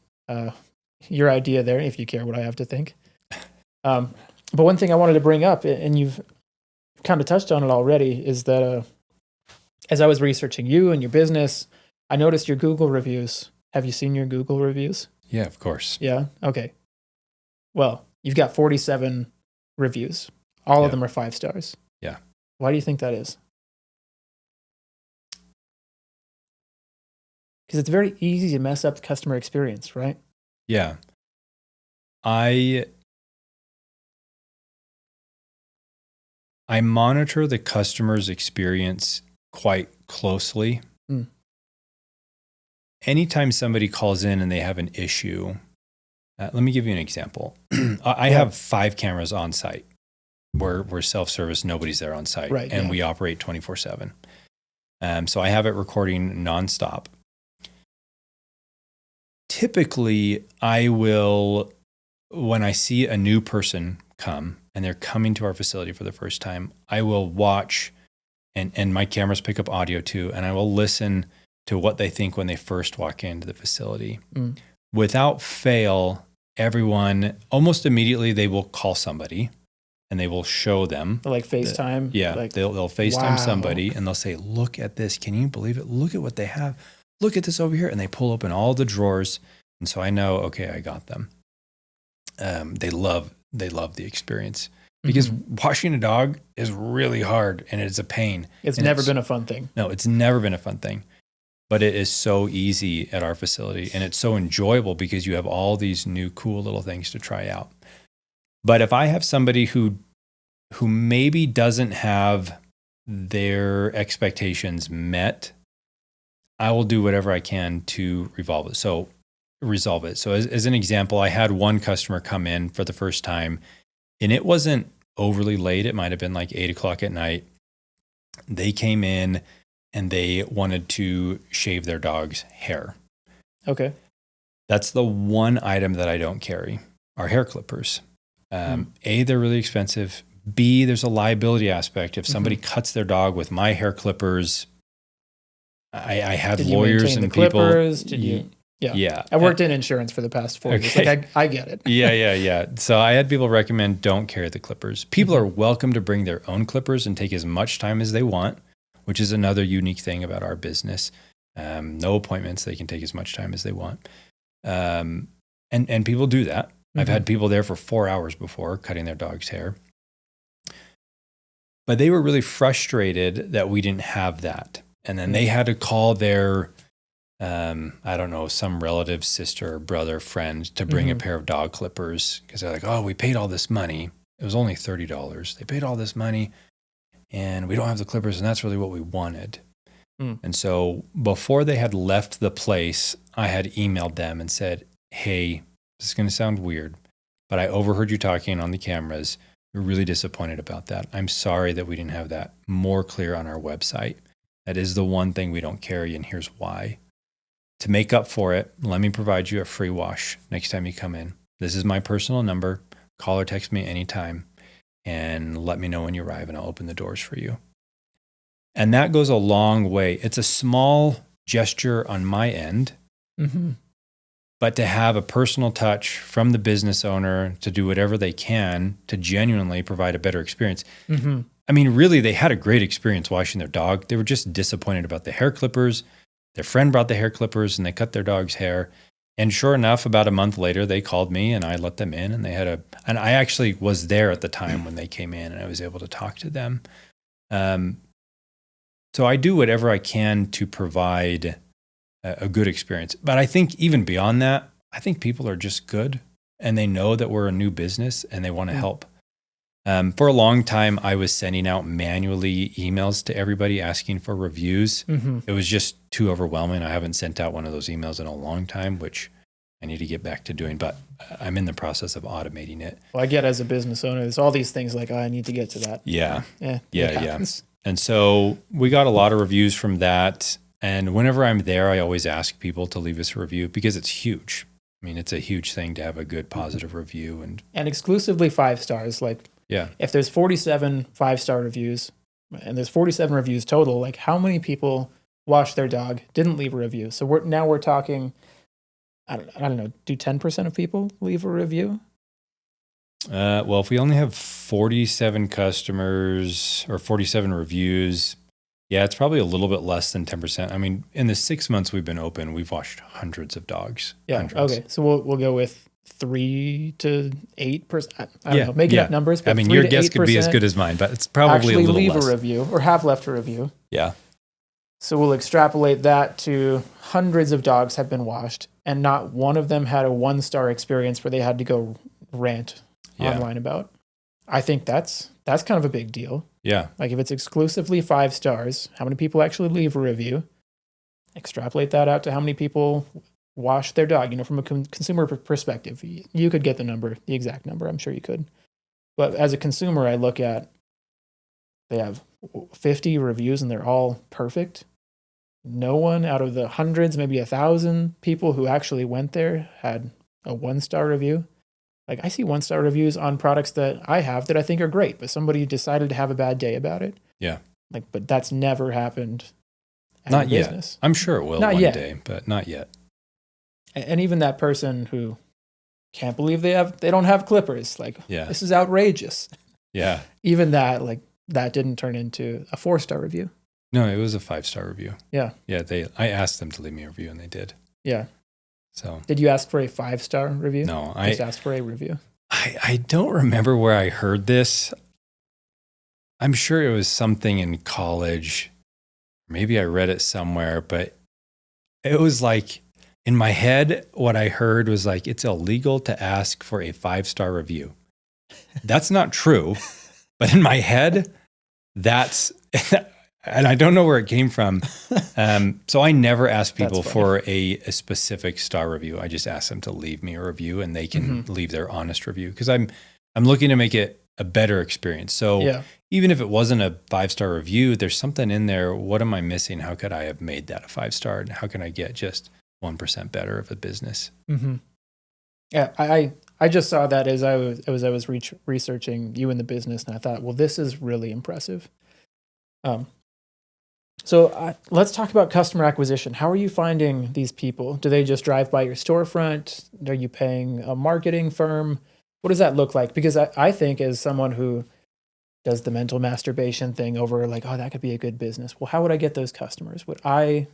your idea there, if you care what I have to think. But one thing I wanted to bring up, and you've kind of touched on it already, is that as I was researching you and your business, I noticed your Google reviews. Have you seen your Google reviews? Yeah, of course. Yeah? Okay. Well, you've got 47 reviews. All of them are 5 stars. Yeah. Why do you think that is? Because it's very easy to mess up the customer experience, right? Yeah. I monitor the customer's experience quite closely. Anytime somebody calls in and they have an issue, let me give you an example. I have 5 cameras on site. We're self-service, nobody's there on site, right, and we operate 24/7. So I have it recording nonstop. Typically, I will, when I see a new person come and they're coming to our facility for the first time, I will watch, and my cameras pick up audio too, and I will listen to what they think when they first walk into the facility. Without fail, everyone, almost immediately, they will call somebody and they will show them. Like FaceTime? They'll FaceTime somebody and they'll say, look at this. Can you believe it? Look at what they have. Look at this over here. And they pull open all the drawers. And so I know, okay, I got them. They love the experience. Because washing a dog is really hard and it's a pain. It's never been a fun thing. No, it's never been a fun thing. But it is so easy at our facility and it's so enjoyable because you have all these new cool little things to try out. But if I have somebody who maybe doesn't have their expectations met, I will do whatever I can to resolve it. So as an example, I had one customer come in for the first time and it wasn't overly late. It might have been like 8:00 at night. They came in and they wanted to shave their dog's hair. Okay. That's the one item that I don't carry, are hair clippers. A, they're really expensive. B, there's a liability aspect. If somebody cuts their dog with my hair clippers, I had lawyers and people. Clippers? Did you? Yeah. I worked in insurance for the past 4 years. Like I get it. Yeah. So I had people recommend don't carry the clippers. People are welcome to bring their own clippers and take as much time as they want, which is another unique thing about our business. No appointments. They can take as much time as they want. And people do that. I've had people there for 4 hours before cutting their dog's hair. But they were really frustrated that we didn't have that. And then they had to call their, some relative, sister, or brother, friend to bring a pair of dog clippers. Because they're like, oh, we paid all this money. It was only $30. They paid all this money and we don't have the clippers. And that's really what we wanted. And so before they had left the place, I had emailed them and said, hey, this is going to sound weird, but I overheard you talking on the cameras. We're really disappointed about that. I'm sorry that we didn't have that more clear on our website. That is the one thing we don't carry, and here's why. To make up for it, let me provide you a free wash next time you come in. This is my personal number. Call or text me anytime, and let me know when you arrive, and I'll open the doors for you. And that goes a long way. It's a small gesture on my end, but to have a personal touch from the business owner to do whatever they can to genuinely provide a better experience. I mean, really, they had a great experience washing their dog. They were just disappointed about the hair clippers. Their friend brought the hair clippers and they cut their dog's hair. And sure enough, about a month later, they called me and I let them in, and and I actually was there at the time when they came in and I was able to talk to them. So I do whatever I can to provide a good experience. But I think even beyond that, I think people are just good and they know that we're a new business and they want to help. For a long time, I was sending out manually emails to everybody asking for reviews. It was just too overwhelming. I haven't sent out one of those emails in a long time, which I need to get back to doing, but I'm in the process of automating it. Well, I get as a business owner, there's all these things like, I need to get to that. Yeah. Yeah. And so we got a lot of reviews from that. And whenever I'm there, I always ask people to leave us a review because it's huge. I mean, it's a huge thing to have a good positive review. And exclusively 5 stars. Like, if there's 47 5-star reviews and there's 47 reviews total, like how many people washed their dog, didn't leave a review? So we're talking, I don't know, do 10% of people leave a review? Well, if we only have 47 customers or 47 reviews, yeah, it's probably a little bit less than 10%. I mean, in the 6 months we've been open, we've washed hundreds of dogs. Yeah. Hundreds. Okay. So we'll go with 3 to 8%. I don't know, making up numbers. But I mean, your guess could be as good as mine, but it's probably a little leave less. a review or have left a review. Yeah. So we'll extrapolate that to hundreds of dogs have been washed, and not one of them had a 1-star experience where they had to go rant online about. I think that's kind of a big deal. Yeah. Like if it's exclusively 5 stars, how many people actually leave a review? Extrapolate that out to how many people wash their dog, from a consumer perspective. You could get the exact number. I'm sure you could. But as a consumer, I look at, they have 50 reviews and they're all perfect. No one out of the hundreds, maybe 1,000 people who actually went there had a 1-star review. Like I see 1-star reviews on products that I have that I think are great, but somebody decided to have a bad day about it. Yeah. But that's never happened. Not yet. Business. I'm sure it will one day, but not yet. And even that person who can't believe they don't have clippers. Like, this is outrageous. Yeah. Even that, that didn't turn into a 4-star review. No, it was a 5-star review. Yeah. Yeah. I asked them to leave me a review and they did. Yeah. So did you ask for a 5-star review? No, I just asked for a review. I don't remember where I heard this. I'm sure it was something in college. Maybe I read it somewhere, but it was like in my head, what I heard was like, it's illegal to ask for a 5-star review. That's not true. But in my head, that's, and I don't know where it came from. So I never ask people for a specific star review. I just ask them to leave me a review and they can leave their honest review because I'm looking to make it a better experience. So even if it wasn't a 5-star review, there's something in there. What am I missing? How could I have made that a 5-star? And how can I get just 1% better of a business? Mm-hmm. Yeah, I just saw that as I was researching you in the business, and I thought, well, this is really impressive. So let's talk about customer acquisition. How are you finding these people? Do they just drive by your storefront? Are you paying a marketing firm? What does that look like? Because I think as someone who does the mental masturbation thing over like, oh, that could be a good business. Well, how would I get those customers? Would I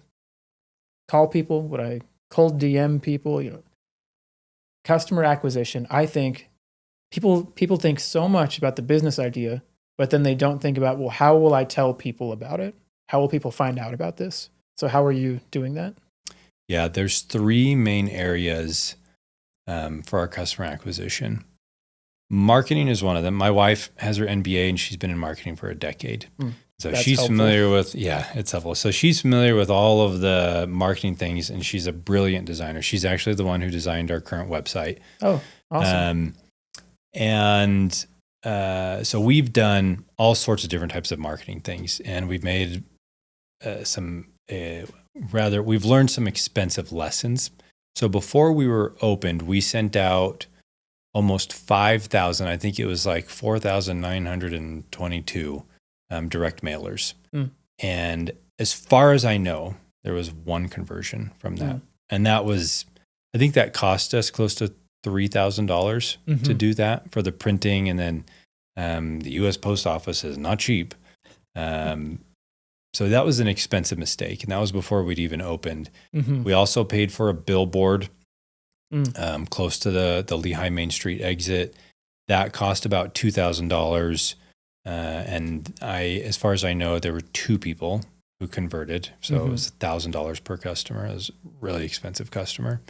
call people? Would I cold DM people? Customer acquisition. I think people think so much about the business idea, but then they don't think about, well, how will I tell people about it? How will people find out about this? So how are you doing that? Yeah, there's 3 main areas for our customer acquisition. Marketing is one of them. My wife has her MBA and she's been in marketing for a decade. So she's helpful. Familiar with, it's helpful. So she's familiar with all of the marketing things and she's a brilliant designer. She's actually the one who designed our current website. Oh, awesome. So we've done all sorts of different types of marketing things and we've made we've learned some expensive lessons. So before we were opened, we sent out almost 5,000, I think it was like 4,922 direct mailers. And as far as I know, there was 1 conversion from that. And that was, I think that cost us close to $3,000 to do that for the printing. And then the U.S. Post Office is not cheap. So that was an expensive mistake. And that was before we'd even opened. We also paid for a billboard close to the Lehigh Main Street exit. That cost about $2,000. And as far as I know, there were 2 people who converted. So it was $1,000 per customer. It was a really expensive customer.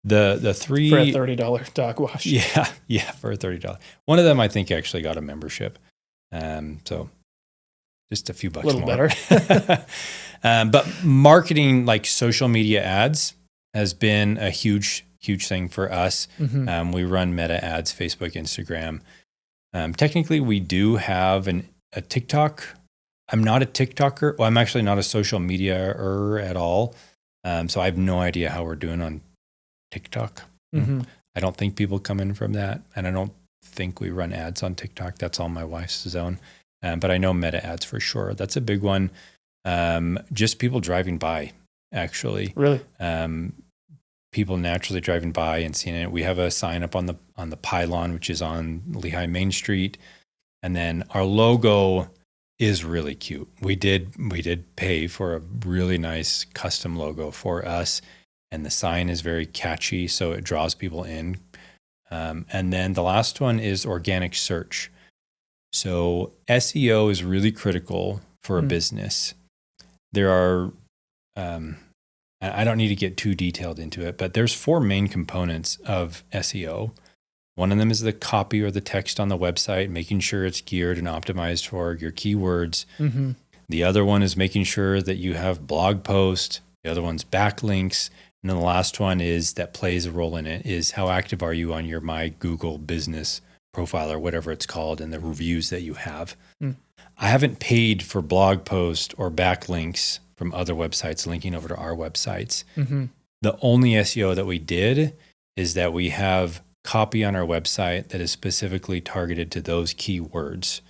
The 3 for a $30 dog wash. Yeah, for a $30. One of them I think actually got a membership. So just a few bucks more. A little better. But marketing like social media ads has been a huge thing for us. We run meta ads, Facebook, Instagram. Technically, we do have a TikTok. I'm not a TikToker. Well, I'm actually not a social media-er at all. So I have no idea how we're doing on TikTok. I don't think people come in from that. And I don't think we run ads on TikTok. That's all my wife's zone. But I know meta ads for sure. That's a big one. Just people driving by, actually. Really? people naturally driving by and seeing it. We have a sign up on the pylon, which is on Lehigh Main Street. And then our logo is really cute. We did pay for a really nice custom logo for us. And the sign is very catchy, so it draws people in. And then the last one is organic search. So SEO is really critical for a business. There are, I don't need to get too detailed into it, but there's 4 main components of SEO. One of them is the copy or the text on the website, making sure it's geared and optimized for your keywords. Mm-hmm. The other one is making sure that you have blog posts. The other one's backlinks. And then the last one is that plays a role in it is how active are you on your My Google Business profile or whatever it's called and the reviews that you have. I haven't paid for blog posts or backlinks from other websites linking over to our websites. Mm-hmm. The only SEO that we did is that we have copy on our website that is specifically targeted to those keywords.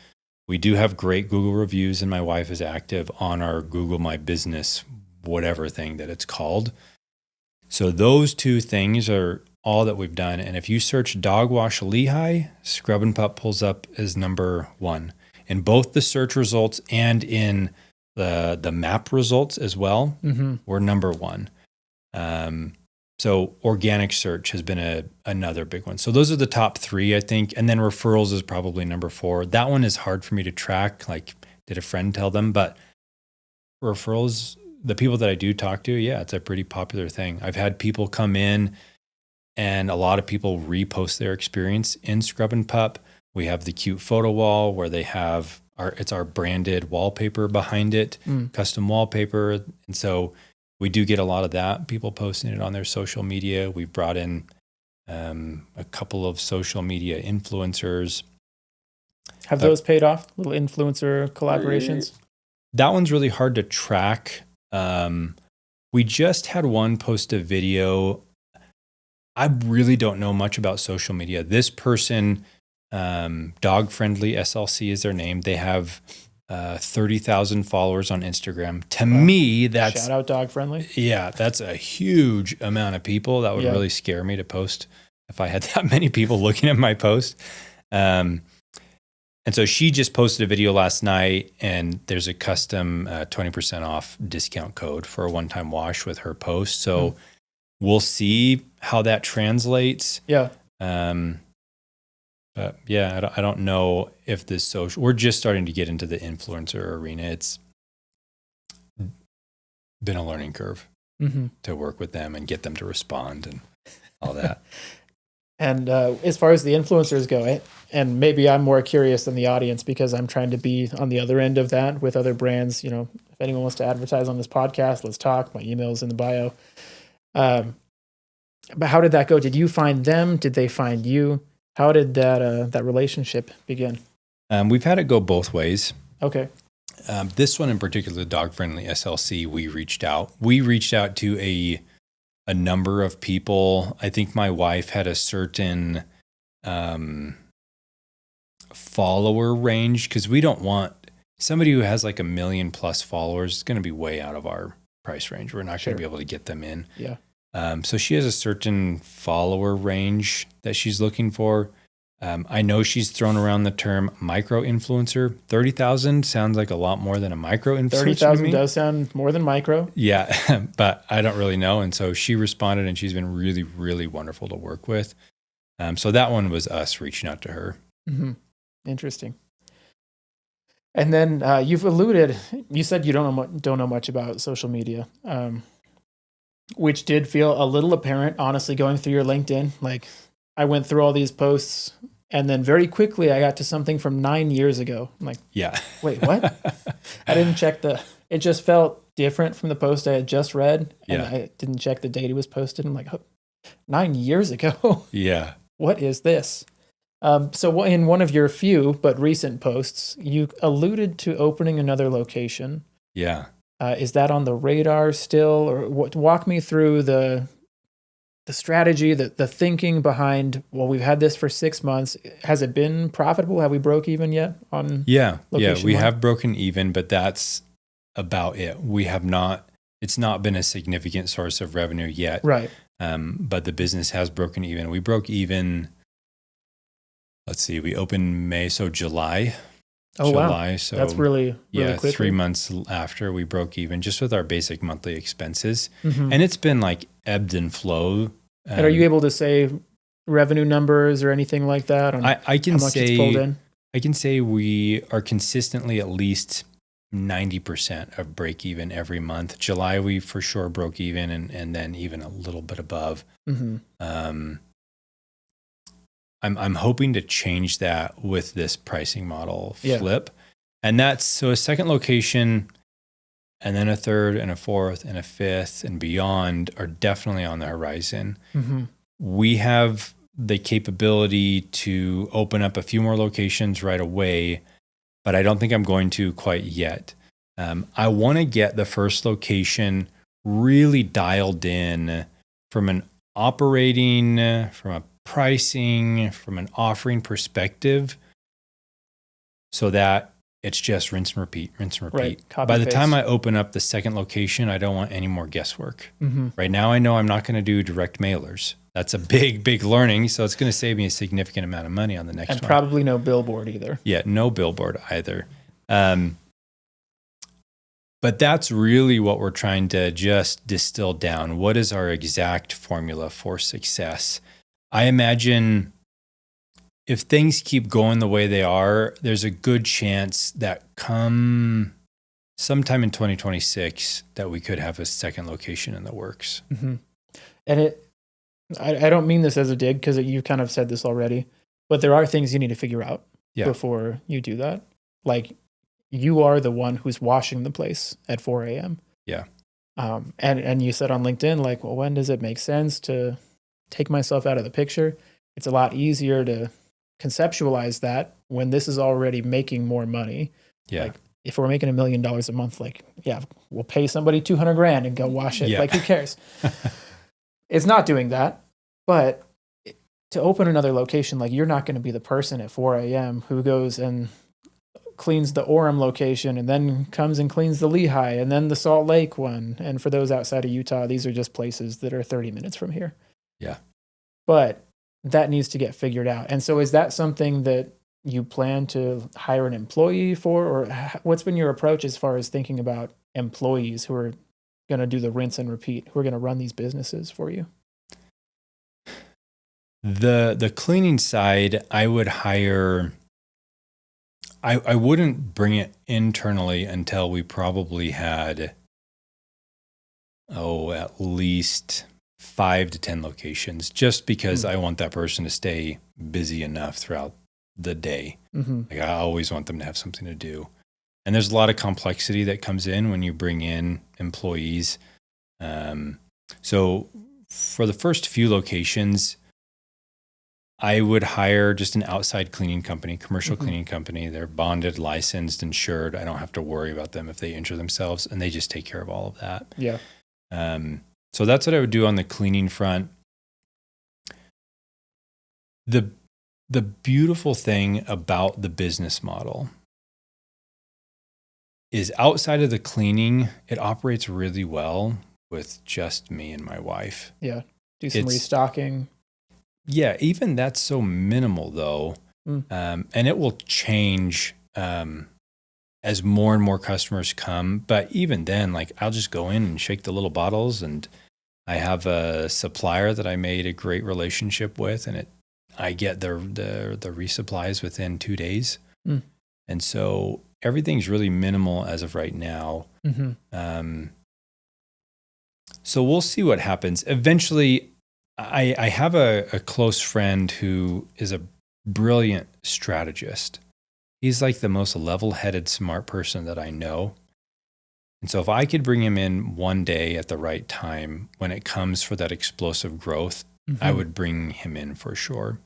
We do have great Google reviews, and my wife is active on our Google My Business, whatever thing that it's called. So those 2 things are all that we've done. And if you search dog wash Lehigh, Scrubbin Pup pulls up as number 1 in both the search results and in the map results as well. Mm-hmm. We're number 1. So organic search has been another big one. So those are the top 3, I think. And then referrals is probably number 4. That one is hard for me to track. Like, did a friend tell them? But referrals, the people that I do talk to, yeah, it's a pretty popular thing. I've had people come in and a lot of people repost their experience in Scrubbin Pup. We have the cute photo wall where they have it's our branded wallpaper behind it, custom wallpaper. And so we do get a lot of that, people posting it on their social media. We've brought in a couple of social media influencers. Have those paid off? Little influencer collaborations? That one's really hard to track. We just had one post a video. I really don't know much about social media. This person, Dog Friendly SLC is their name. They have 30,000 followers on Instagram. To me, that's... Shout out Dog Friendly. Yeah, that's a huge amount of people. That would really scare me to post if I had that many people looking at my post. And so she just posted a video last night, and there's a custom 20% off discount code for a one-time wash with her post. So we'll see how that translates. Yeah. But yeah, I don't know if this social, we're just starting to get into the influencer arena. It's been a learning curve to work with them and get them to respond and all that. And as far as the influencers go, and maybe I'm more curious than the audience because I'm trying to be on the other end of that with other brands. You know, if anyone wants to advertise on this podcast, let's talk. My email's in the bio. But how did that go? Did you find them? Did they find you? How did that relationship begin? We've had it go both ways. Okay. This one in particular, Dog Friendly SLC, we reached out. We reached out to a number of people. I think my wife had a certain follower range because we don't want somebody who has like 1 million plus followers. It's going to be way out of our price range. We're not going to be able to get them in. Yeah. So she has a certain follower range that she's looking for. I know she's thrown around the term micro influencer. 30,000 sounds like a lot more than a micro influencer. 30,000 does sound more than micro. Yeah, but I don't really know. And so she responded, and she's been really, really wonderful to work with. So that one was us reaching out to her. Mm-hmm. Interesting. And then you've alluded, you said you don't know much about social media. Which did feel a little apparent, honestly, going through your LinkedIn. Like, I went through all these posts, and then very quickly I got to something from 9 years ago. I'm like, yeah. Wait, what? I didn't check it just felt different from the post I had just read, and I didn't check the date it was posted. I'm like, 9 years ago? Yeah. What is this? So in one of your few but recent posts, you alluded to opening another location. Yeah. Is that on the radar still, or walk me through the strategy, the thinking behind? Well, we've had this for 6 months. Has it been profitable? Have we broke even yet on? Yeah, we have broken even, but that's about it. We have not. It's not been a significant source of revenue yet. Right. But the business has broken even. We broke even, let's see, we opened May, so July. Oh, July, wow. so That's really quickly. 3 months after we broke even, just with our basic monthly expenses. Mm-hmm. And it's been like ebbed and flowed. And are you able to say revenue numbers or anything like that on I can how much it's pulled in? I can say we are consistently at least 90% of break even every month. July, we for sure broke even, and then even a little bit above. Mm-hmm. I'm hoping to change that with this pricing model flip. And that's so a second location and then a third and a fourth and a fifth and beyond are definitely on the horizon. Mm-hmm. We have the capability to open up a few more locations right away, but I don't think I'm going to quite yet. I want to get the first location really dialed in from an operating, from a pricing, from an offering perspective, so that it's just rinse and repeat. Right. By the time I open up the second location, I don't want any more guesswork. Mm-hmm. Right now, I know I'm not going to do direct mailers. That's a big learning. So it's going to save me a significant amount of money on the next one. And probably no billboard either. Yeah, no billboard either. But that's really what we're trying to just distill down. What is our exact formula for success? I imagine if things keep going the way they are, there's a good chance that come sometime in 2026 that we could have a second location in the works. Mm-hmm. And I don't mean this as a dig because you kind of said this already, but there are things you need to figure out before you do that. Like you are the one who's washing the place at 4 a.m. Yeah. And you said on LinkedIn, like, well, when does it make sense to take myself out of the picture? It's a lot easier to conceptualize that when this is already making more money. Yeah. Like if we're making $1 million a month, like, yeah, we'll pay somebody $200,000 and go wash it. Yeah. Like, who cares? It's not doing that. But to open another location, like you're not going to be the person at 4 a.m. who goes and cleans the Orem location and then comes and cleans the Lehigh and then the Salt Lake one. And for those outside of Utah, these are just places that are 30 minutes from here. Yeah. But that needs to get figured out. And so is that something that you plan to hire an employee for? Or what's been your approach as far as thinking about employees who are going to do the rinse and repeat, who are going to run these businesses for you? The cleaning side, I would hire... I wouldn't bring it internally until we probably had, at least 5 to 10 locations, just because I want that person to stay busy enough throughout the day. Mm-hmm. Like I always want them to have something to do. And there's a lot of complexity that comes in when you bring in employees. So for the first few locations, I would hire just an outside cleaning company, commercial cleaning company. They're bonded, licensed, insured. I don't have to worry about them if they injure themselves, and they just take care of all of that. Yeah. So that's what I would do on the cleaning front. The beautiful thing about the business model is outside of the cleaning, it operates really well with just me and my wife. Yeah. Do some restocking. Yeah, even that's so minimal though. And it will change as more and more customers come. But even then, like I'll just go in and shake the little bottles, and I have a supplier that I made a great relationship with, and I get the resupplies within 2 days. And so everything's really minimal as of right now. So we'll see what happens. Eventually, I have a close friend who is a brilliant strategist. He's like the most level-headed, smart person that I know. And so if I could bring him in one day at the right time when it comes for that explosive growth, I would bring him in for sure.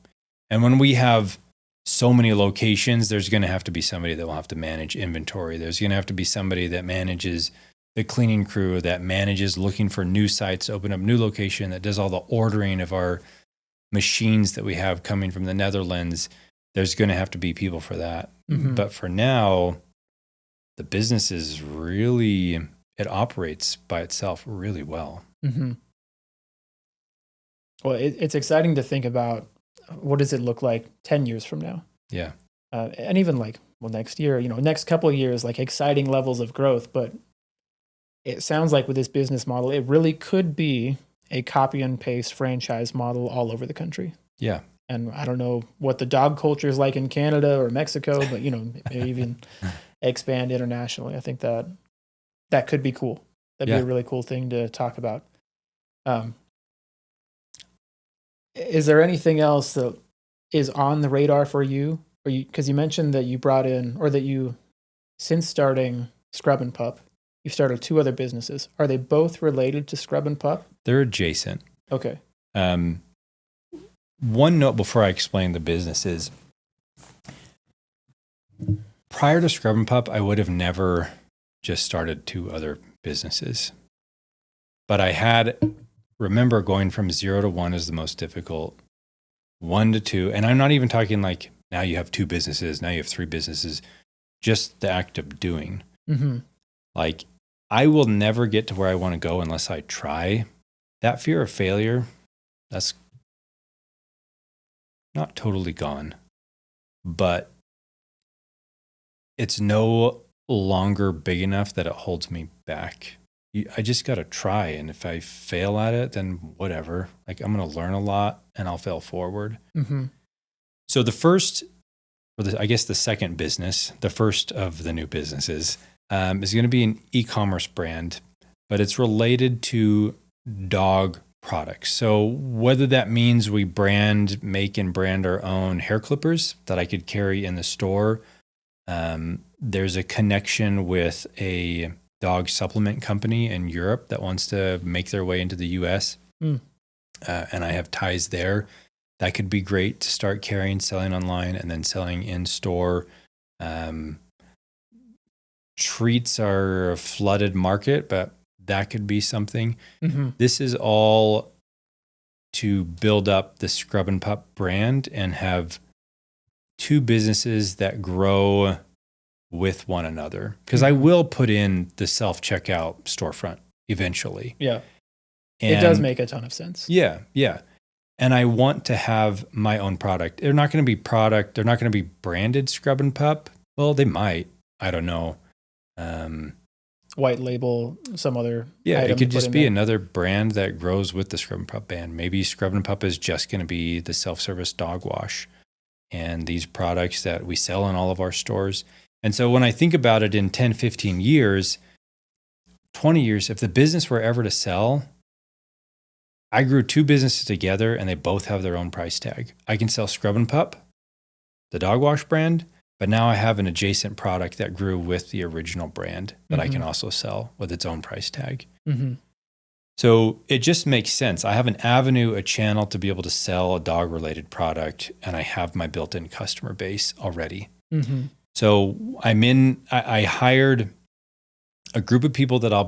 And when we have so many locations, there's going to have to be somebody that will have to manage inventory. There's going to have to be somebody that manages the cleaning crew, that manages looking for new sites, open up new location, that does all the ordering of our machines that we have coming from the Netherlands. There's going to have to be people for that. But for now, the business is really, it operates by itself really well. Well, it's exciting to think about what does it look like 10 years from now? Yeah. And even like, well, next year, next couple of years, like exciting levels of growth. But it sounds like with this business model, it really could be a copy and paste franchise model all over the country. Yeah. And I don't know what the dog culture is like in Canada or Mexico, but maybe even expand internationally. I think that could be cool. That'd be a really cool thing to talk about. Is there anything else that is on the radar for you? Or because you mentioned that you brought in, or that you, since starting Scrubbin Pup, you've started 2 other businesses. Are they both related to Scrubbin Pup? They're adjacent. Okay. One note before I explain the business is, prior to Scrubbin Pup, I would have never just started 2 other businesses. But I remember going from 0 to 1 is the most difficult. 1 to 2, and I'm not even talking like now you have 2 businesses, now you have 3 businesses, just the act of doing. Mm-hmm. Like, I will never get to where I want to go unless I try. That fear of failure, that's not totally gone, but it's no longer big enough that it holds me back. I just got to try. And if I fail at it, then whatever. Like, I'm going to learn a lot and I'll fail forward. Mm-hmm. So the second business, the first of the new businesses, is going to be an e-commerce brand, but it's related to dog products. So whether that means we make and brand our own hair clippers that I could carry in the store, there's a connection with a dog supplement company in Europe that wants to make their way into the US. And I have ties there. That could be great to start carrying, selling online, and then selling in store. Treats are a flooded market, but that could be something. Mm-hmm. This is all to build up the Scrubbin Pup brand and have 2 businesses that grow with one another. Because I will put in the self-checkout storefront eventually. Yeah. And it does make a ton of sense. Yeah, yeah. And I want to have my own product. They're not going to be branded Scrubbin Pup. Well, they might. I don't know. White label, some other. Yeah, it could just be another brand that grows with the Scrubbin Pup brand. Maybe Scrubbin Pup is just going to be the self-service dog wash and these products that we sell in all of our stores. And so when I think about it in 10, 15 years, 20 years, if the business were ever to sell, I grew 2 businesses together and they both have their own price tag. I can sell Scrubbin Pup, the dog wash brand, but now I have an adjacent product that grew with the original brand that I can also sell with its own price tag. Mm-hmm. So it just makes sense. I have an avenue, a channel to be able to sell a dog-related product, and I have my built-in customer base already. Mm-hmm. So I hired a group of people that I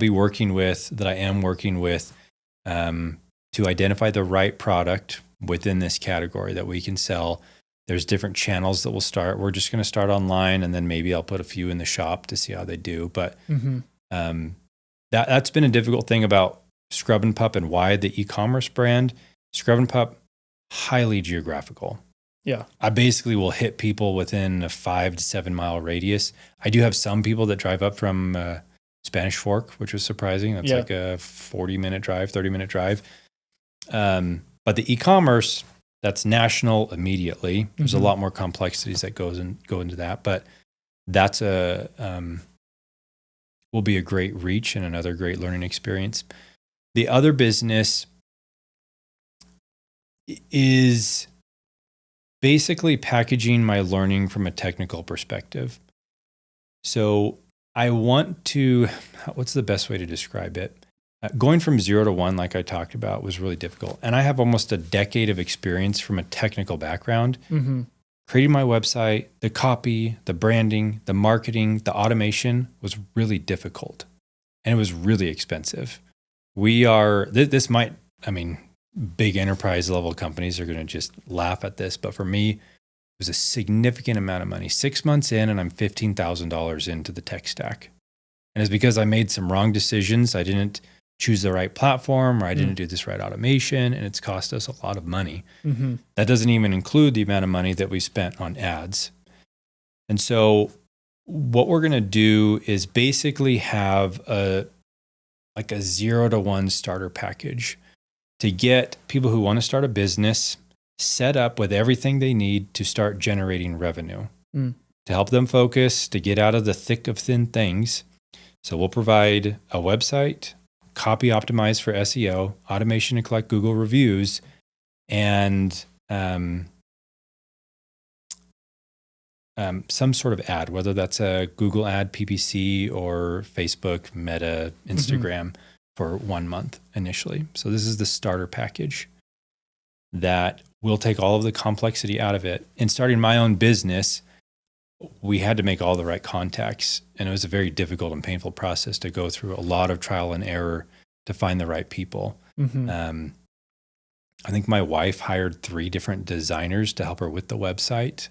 am working with, to identify the right product within this category that we can sell. There's different channels that we'll start. We're just going to start online, and then maybe I'll put a few in the shop to see how they do. But that's been a difficult thing about Scrubbin Pup and why the e-commerce brand. Scrubbin Pup, highly geographical. Yeah. I basically will hit people within a 5 to 7 mile radius. I do have some people that drive up from Spanish Fork, which was surprising. That's like a 40-minute drive, 30-minute drive. But the e-commerce, that's national immediately. There's a lot more complexities that go into that, but that's will be a great reach and another great learning experience. The other business is basically packaging my learning from a technical perspective. So I want to, what's the best way to describe it? Going from 0 to 1, like I talked about, was really difficult. And I have almost a decade of experience from a technical background. Mm-hmm. Creating my website, the copy, the branding, the marketing, the automation was really difficult. And it was really expensive. Big enterprise level companies are going to just laugh at this. But for me, it was a significant amount of money. 6 months in, and I'm $15,000 into the tech stack. And it's because I made some wrong decisions. I didn't choose the right platform, or I didn't do this right automation, and it's cost us a lot of money. That doesn't even include the amount of money that we spent on ads. And so what we're going to do is basically have a 0 to 1 starter package to get people who want to start a business set up with everything they need to start generating revenue, to help them focus, to get out of the thick of thin things. So we'll provide a website, copy optimized for SEO, automation to collect Google reviews, and some sort of ad, whether that's a Google ad, PPC, or Facebook, Meta, Instagram for 1 month initially. So this is the starter package that will take all of the complexity out of it. In starting my own business, we had to make all the right contacts, and it was a very difficult and painful process to go through a lot of trial and error to find the right people. I think my wife hired 3 different designers to help her with the website.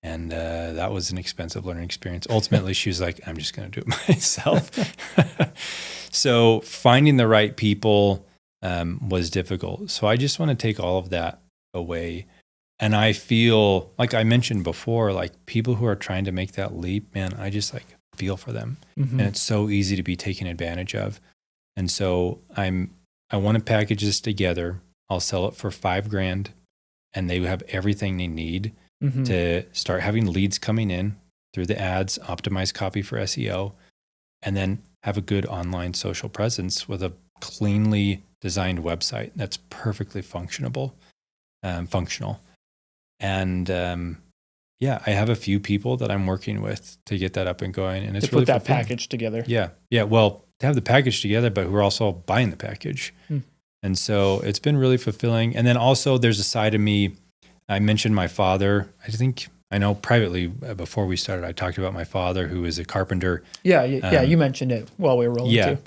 And that was an expensive learning experience. Ultimately, she was like, I'm just going to do it myself. So finding the right people was difficult. So I just want to take all of that away. And I feel, like I mentioned before, like people who are trying to make that leap, man, I just like feel for them. And it's so easy to be taken advantage of. And so I want to package this together. I'll sell it for $5,000, and they have everything they need to start having leads coming in through the ads, optimize copy for SEO, and then have a good online social presence with a cleanly designed website that's perfectly functional. And I have a few people that I'm working with to get that up and going, and it's to really put that fulfilling. package together. Yeah. Well, to have the package together, but who are also buying the package. And so it's been really fulfilling. And then also there's a side of me. I mentioned my father. I know privately before we started, I talked about my father, who is a carpenter. Yeah. You mentioned it while we were rolling too.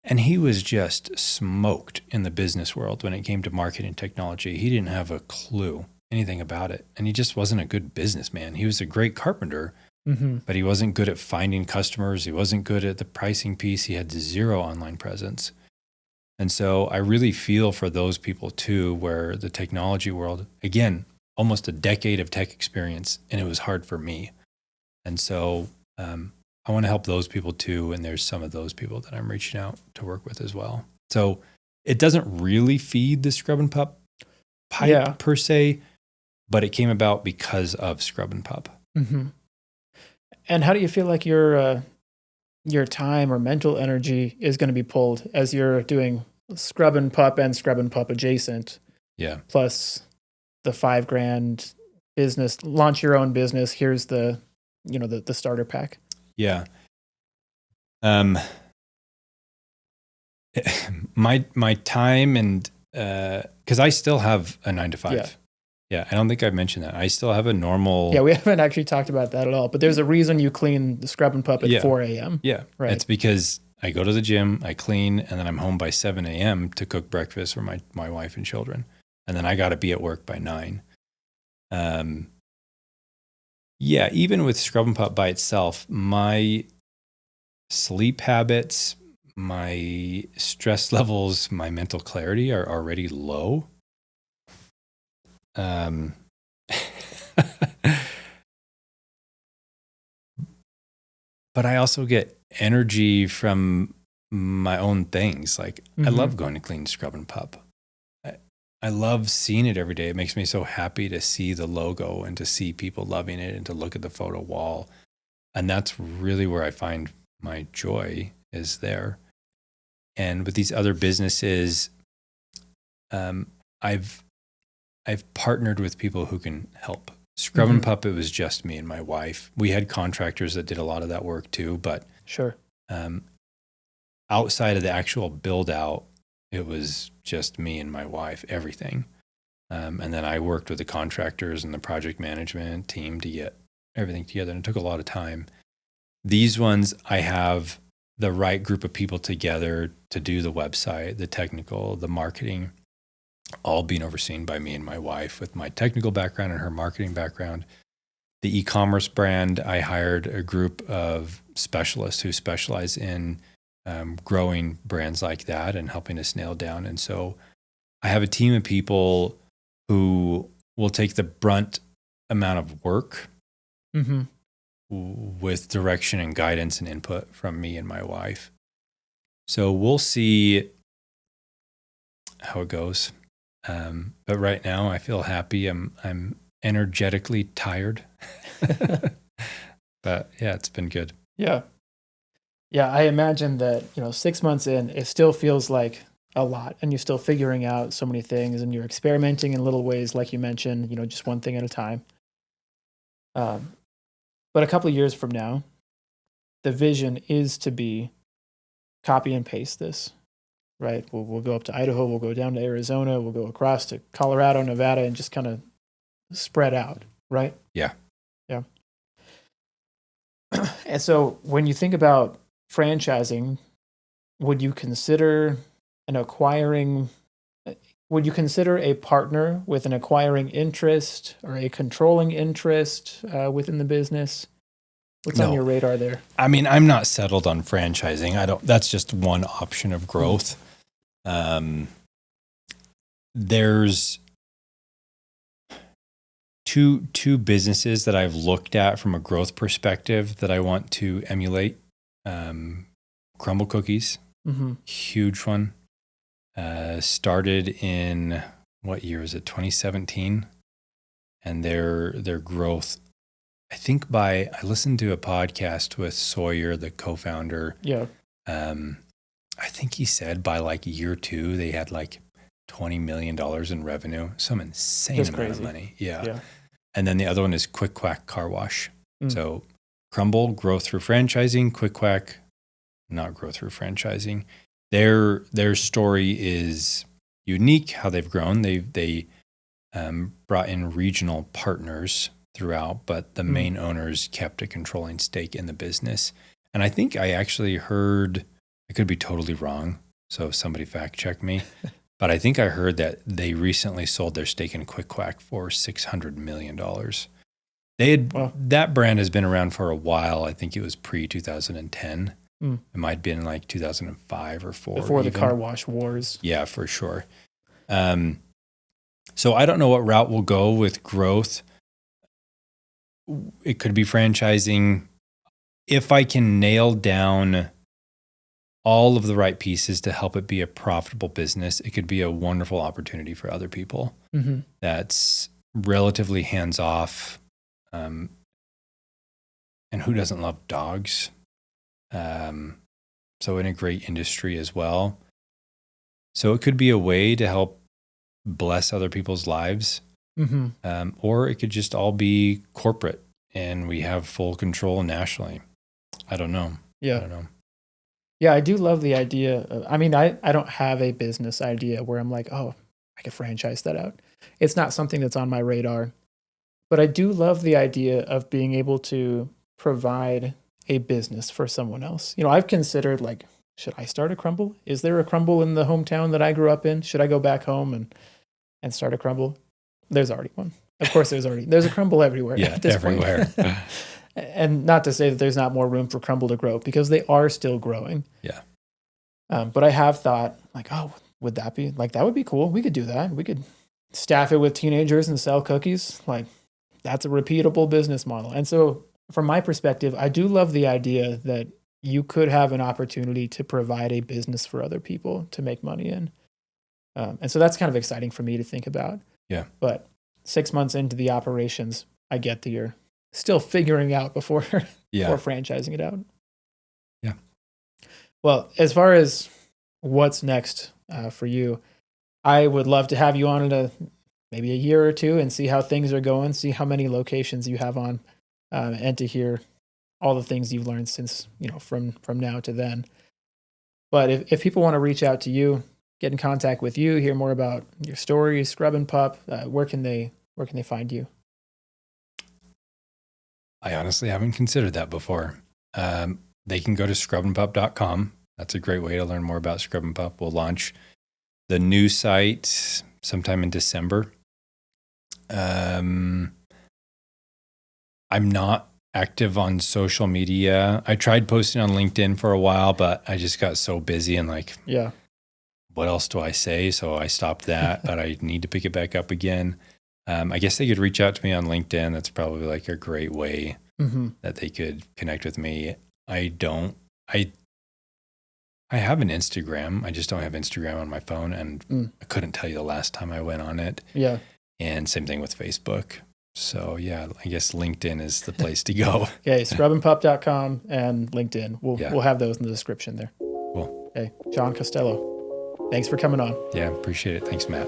And he was just smoked in the business world when it came to marketing technology. He didn't have a clue anything about it. And he just wasn't a good businessman. He was a great carpenter, but he wasn't good at finding customers. He wasn't good at the pricing piece. He had 0 online presence. And so I really feel for those people too, where the technology world, again, almost a decade of tech experience, and it was hard for me. And so I want to help those people too. And there's some of those people that I'm reaching out to work with as well. So it doesn't really feed the Scrubbin Pup pipe per se, but it came about because of Scrubbin Pup. And how do you feel like your time or mental energy is going to be pulled as you're doing Scrubbin Pup and Scrubbin Pup adjacent? Yeah. Plus the $5,000 business, launch your own business. Here's the starter pack. Yeah. My time and, cause I still have a 9 to 5. Yeah. I don't think I've mentioned that. I still have a normal. Yeah. We haven't actually talked about that at all, but there's a reason you clean the Scrubbin Pup at 4 a.m. Yeah. Right. It's because I go to the gym, I clean, and then I'm home by 7 a.m. to cook breakfast for my wife and children. And then I got to be at work by 9. Even with Scrubbin Pup by itself, my sleep habits, my stress levels, my mental clarity are already low. But I also get energy from my own things. Like I love going to clean Scrubbin Pup. I love seeing it every day. It makes me so happy to see the logo and to see people loving it and to look at the photo wall. And that's really where I find my joy is there. And with these other businesses, I've partnered with people who can help. Scrubbin Pup, it was just me and my wife. We had contractors that did a lot of that work too, but outside of the actual build out, it was just me and my wife, everything. And then I worked with the contractors and the project management team to get everything together. And it took a lot of time. These ones, I have the right group of people together to do the website, the technical, the marketing, all being overseen by me and my wife with my technical background and her marketing background. The e-commerce brand, I hired a group of specialists who specialize in growing brands like that and helping us nail down. And so I have a team of people who will take the brunt amount of work with direction and guidance and input from me and my wife. So we'll see how it goes. But right now I feel happy. I'm energetically tired. But yeah, it's been good. Yeah. Yeah, I imagine that, 6 months in, it still feels like a lot, and you're still figuring out so many things, and you're experimenting in little ways, like you mentioned, just one thing at a time. But a couple of years from now, the vision is to be copy and paste this, right? We'll go up to Idaho, we'll go down to Arizona, we'll go across to Colorado, Nevada, and just kind of spread out, right? Yeah. Yeah. And so when you think about franchising, would you consider would you consider a partner with an acquiring interest or a controlling interest within the business? What's on your radar there? I mean, I'm not settled on franchising. That's just one option of growth. There's two businesses that I've looked at from a growth perspective that I want to emulate. Crumble Cookies, huge one. Started in, what year is it? 2017, and their growth. I think I listened to a podcast with Sawyer, the co-founder. Yeah. I think he said by like year 2 they had like $20 million in revenue, some insane amount of money. Yeah. And then the other one is Quick Quack Car Wash. So Crumble, growth through franchising. Quick Quack, not growth through franchising. Their story is unique. How they've grown. They brought in regional partners throughout, but the main owners kept a controlling stake in the business. And I think I actually heard, I could be totally wrong, so somebody fact check me, but I think I heard that they recently sold their stake in Quick Quack for $600 million. That brand has been around for a while. I think it was pre-2010. It might have been like 2005 or 4. Before the car wash wars. Yeah, for sure. So I don't know what route we'll go with growth. It could be franchising. If I can nail down all of the right pieces to help it be a profitable business, it could be a wonderful opportunity for other people. That's relatively hands-off. And who doesn't love dogs? So in a great industry as well. So it could be a way to help bless other people's lives. Or it could just all be corporate and we have full control nationally. I don't know. Yeah. I don't know. Yeah, I do love the idea. I don't have a business idea where I'm like, oh, I could franchise that out. It's not something that's on my radar. But I do love the idea of being able to provide a business for someone else. I've considered, like, should I start a Crumble? Is there a Crumble in the hometown that I grew up in? Should I go back home and start a Crumble? There's already one. Of course, there's a Crumble everywhere. Yeah, at this everywhere. point. And not to say that there's not more room for Crumble to grow, because they are still growing. Yeah. But I have thought, like, oh, would that be, like, that would be cool. We could do that. We could staff it with teenagers and sell cookies. Like, that's a repeatable business model. And so from my perspective, I do love the idea that you could have an opportunity to provide a business for other people to make money in. And so that's kind of exciting for me to think about. Yeah. But 6 months into the operations, I get that you're still figuring out before franchising it out. Yeah. Well, as far as what's next for you, I would love to have you on in maybe a year or two and see how things are going, see how many locations you have on, and to hear all the things you've learned since, from now to then. But if people want to reach out to you, get in contact with you, hear more about your story, Scrubbin Pup, where can they find you? I honestly haven't considered that before. They can go to scrubbinpup.com. That's a great way to learn more about Scrubbin Pup. We'll launch the new site sometime in December. I'm not active on social media. I tried posting on LinkedIn for a while, but I just got so busy and like, Yeah. what else do I say? So I stopped that, but I need to pick it back up again. I guess they could reach out to me on LinkedIn. That's probably like a great way that they could connect with me. I have an Instagram. I just don't have Instagram on my phone, and I couldn't tell you the last time I went on it. Yeah. And same thing with Facebook. So yeah, I guess LinkedIn is the place to go. Okay, scrubbinpup.com and LinkedIn. We'll have those in the description there. Cool. Okay, John Costello, thanks for coming on. Yeah, appreciate it. Thanks, Matt.